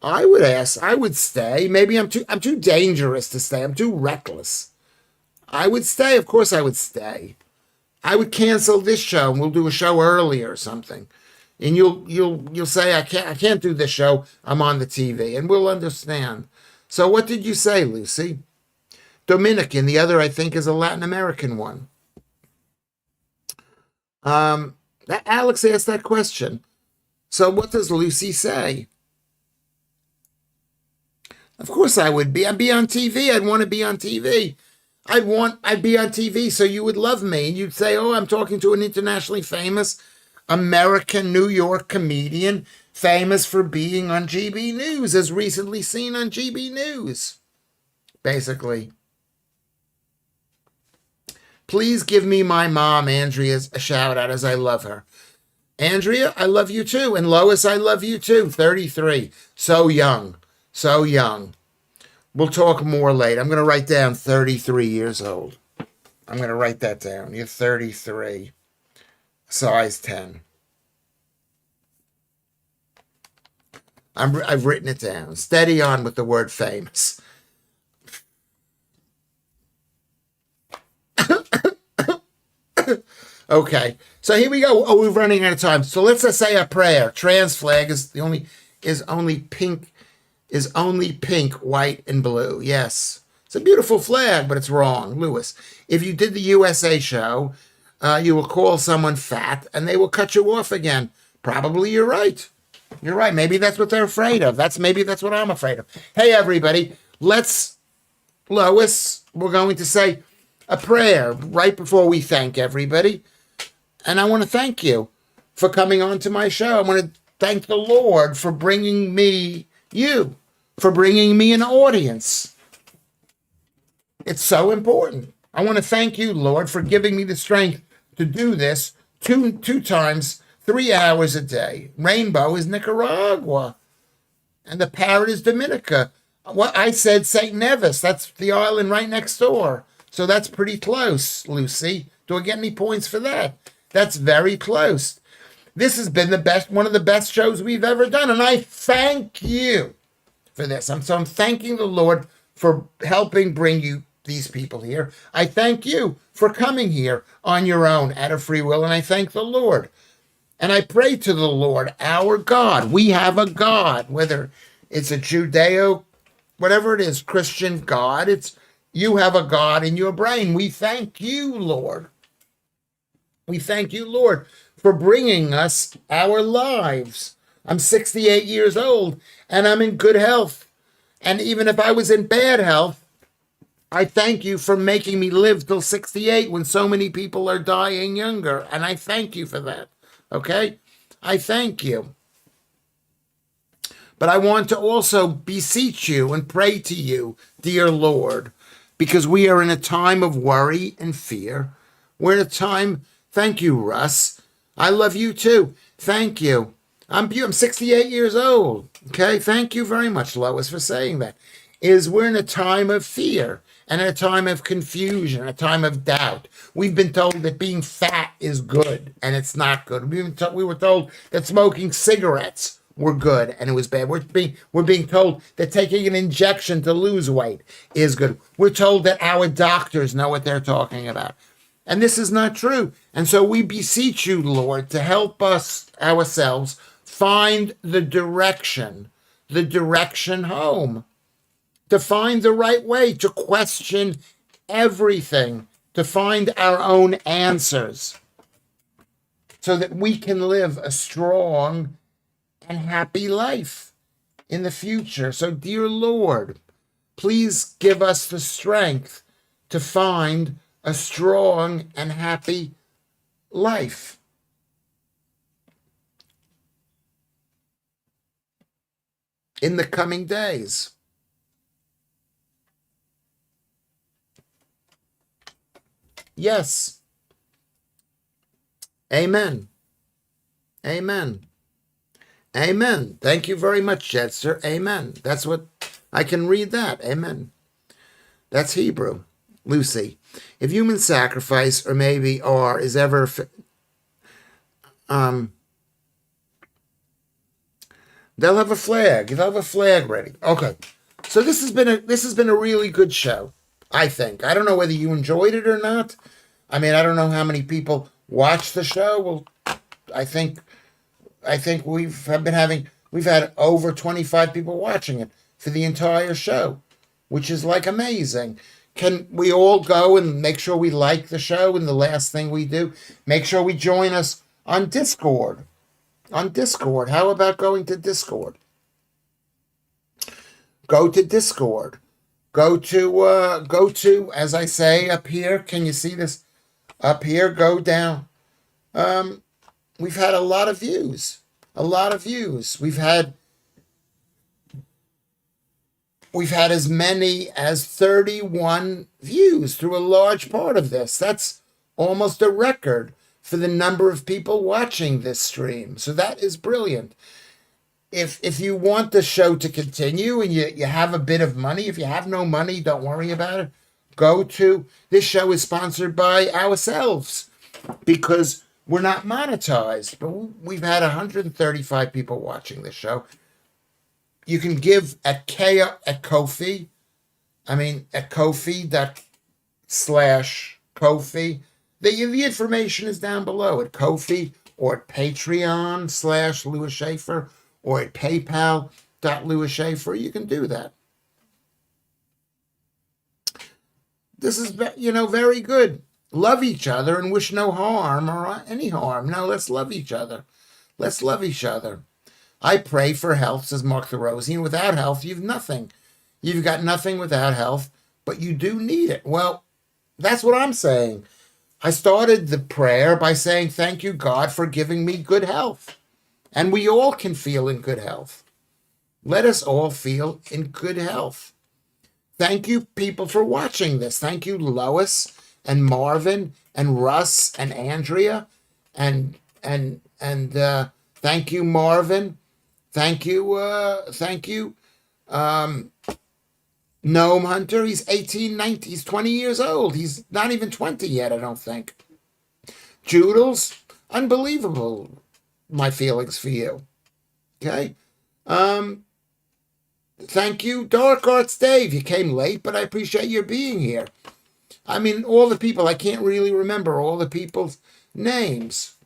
I would stay. Maybe I'm too dangerous to stay. I'm too reckless. I would stay. Of course I would stay. I would cancel this show and we'll do a show early or something. And you'll say I can't do this show. I'm on the TV and we'll understand. So what did you say, Lucy? Dominican. The other I think is a Latin American one. Alex asked that question. So what does Lucy say? Of course I would be. I'd be on TV. I'd want to be on TV. I'd be on TV so you would love me. And you'd say, oh, I'm talking to an internationally famous American New York comedian famous for being on GB News, as recently seen on GB News. Basically. Please give me my mom, Andrea, a shout out as I love her. Andrea, I love you too. And Lois, I love you too. 33. So young. So young. We'll talk more later. I'm going to write down 33 years old. I'm going to write that down. You're 33. Size 10. I've written it down. Steady on with the word famous. Okay, so here we go. Oh, we're running out of time. So let's just say a prayer. Trans flag is only pink, white, and blue. Yes, it's a beautiful flag, but it's wrong, Lewis. If you did the USA show, you will call someone fat, and they will cut you off again. Probably you're right. You're right. Maybe that's what they're afraid of. Maybe that's what I'm afraid of. Hey, everybody, Lois, we're going to say a prayer right before we thank everybody. And I want to thank you for coming on to my show. I want to thank the Lord for bringing me you, for bringing me an audience. It's so important. I want to thank you, Lord, for giving me the strength to do this two times, 3 hours a day. Rainbow is Nicaragua, and the parrot is Dominica. Well, I said St. Nevis. That's the island right next door. So that's pretty close, Lucy. Do I get any points for that? That's very close. This has been one of the best shows we've ever done, and I thank you for this. I'm thanking the Lord for helping bring you these people here. I thank you for coming here on your own out of free will, and I thank the Lord. And I pray to the Lord, our God. We have a God, whether it's a Judeo, whatever it is, Christian God. You have a God in your brain. We thank you, Lord. We thank you, Lord, for bringing us our lives. I'm 68 years old, and I'm in good health. And even if I was in bad health, I thank you for making me live till 68 when so many people are dying younger. And I thank you for that. Okay? I thank you. But I want to also beseech you and pray to you, dear Lord, because we are in a time of worry and fear. We're in a time, thank you, Russ. I love you too. Thank you. I'm 68 years old. Okay? Thank you very much, Lois, for saying that. We're in a time of fear and a time of confusion, a time of doubt. We've been told that being fat is good, and it's not good. We were told that smoking cigarettes were good, and it was bad. We're being told that taking an injection to lose weight is good. We're told that our doctors know what they're talking about. And this is not true. And so we beseech you, Lord, to help us ourselves find the direction home, to find the right way, to question everything, to find our own answers, so that we can live a strong and happy life in the future. So, dear Lord, please give us the strength to find a strong and happy life. In the coming days. Yes. Amen. Amen. Amen. Thank you very much, Jetster. Amen. That's what I can read that. Amen. That's Hebrew. Lucy, if human sacrifice or maybe R is ever they'll have a flag. They'll have a flag ready. Okay. So this has been a really good show, I think. I don't know whether you enjoyed it or not. I mean, I don't know how many people watch the show. Well, I think we've had over 25 people watching it for the entire show, which is like amazing. Can we all go and make sure we like the show? And the last thing we do, make sure we join us on Discord. On Discord. How about going to Discord? Go to Discord. Go to, as I say, up here. Can you see this? Up here, go down. We've had a lot of views. A lot of views. We've had as many as 31 views through a large part of this. That's almost a record for the number of people watching this stream. So that is brilliant. If you want the show to continue and you have a bit of money, if you have no money, don't worry about it. This show is sponsored by ourselves because we're not monetized, but we've had 135 people watching this show. You can give at Ko-fi. At Ko-fi.com/Ko-fi. The information is down below at Ko-fi or at Patreon /Lewis Schaffer or at PayPal.Lewis Schaffer. You can do that. This is, very good. Love each other and wish no harm or any harm. No, let's love each other. Let's love each other. I pray for health, says Mark the Rosian. Without health, you've nothing. You've got nothing without health, but you do need it. Well, that's what I'm saying. I started the prayer by saying, thank you, God, for giving me good health. And we all can feel in good health. Let us all feel in good health. Thank you, people, for watching this. Thank you, Lois and Marvin and Russ and Andrea, and thank you, Marvin. Thank you, Gnome Hunter. He's 18, 19, he's 20 years old. He's not even 20 yet, I don't think. Joodles, unbelievable. My feelings for you. Okay. Thank you, Dark Arts Dave. You came late, but I appreciate your being here. I mean, all the people, I can't really remember all the people's names.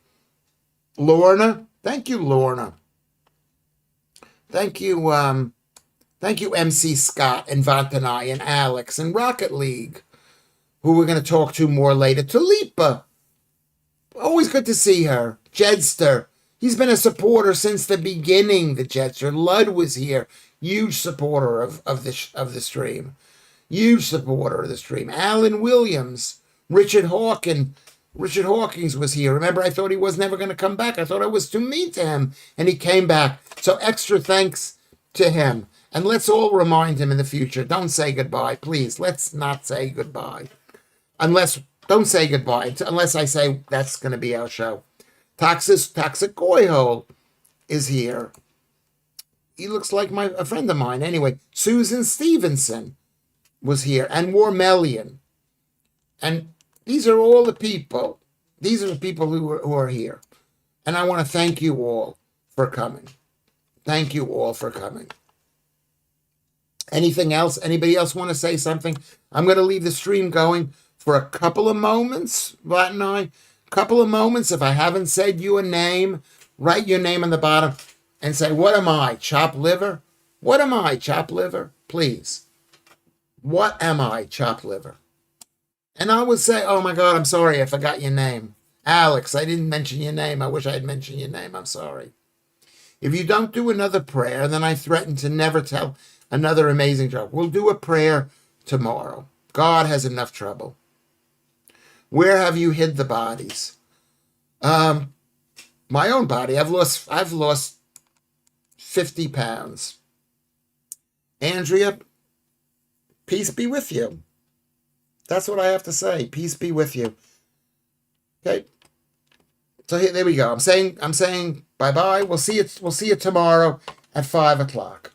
Lorna, thank you, Lorna. Thank you, MC Scott and Vantanai and Alex and Rocket League, who we're going to talk to more later. Tulipa, always good to see her. Jedster, he's been a supporter since the beginning, the Jedster. Lud was here, huge supporter of the stream. Huge supporter of the stream. Alan Williams, Richard Hawkins was here. Remember, I thought he was never going to come back. I thought I was too mean to him, and he came back. So extra thanks to him. And let's all remind him in the future, don't say goodbye, please. Let's not say goodbye. Don't say goodbye unless I say that's going to be our show. Toxic Goyhole is here. He looks like a friend of mine. Anyway, Susan Stevenson was here, and Warmelian. And these are all the people. These are the people who are here. And I want to thank you all for coming. Thank you all for coming. Anything else? Anybody else want to say something? I'm going to leave the stream going for a couple of moments, Vlad and I. Couple of moments. If I haven't said you a name, write your name on the bottom and say, what am I, chopped liver? What am I, chopped liver? Please. What am I, chopped liver? And I would say, oh my God, I'm sorry, I forgot your name. Alex, I didn't mention your name. I wish I had mentioned your name. I'm sorry. If you don't do another prayer, then I threaten to never tell another amazing joke. We'll do a prayer tomorrow. God has enough trouble. Where have you hid the bodies? My own body. I've lost 50 pounds. Andrea, peace be with you. That's what I have to say. Peace be with you. Okay. So there we go. I'm saying bye-bye. We'll see you tomorrow at 5 o'clock.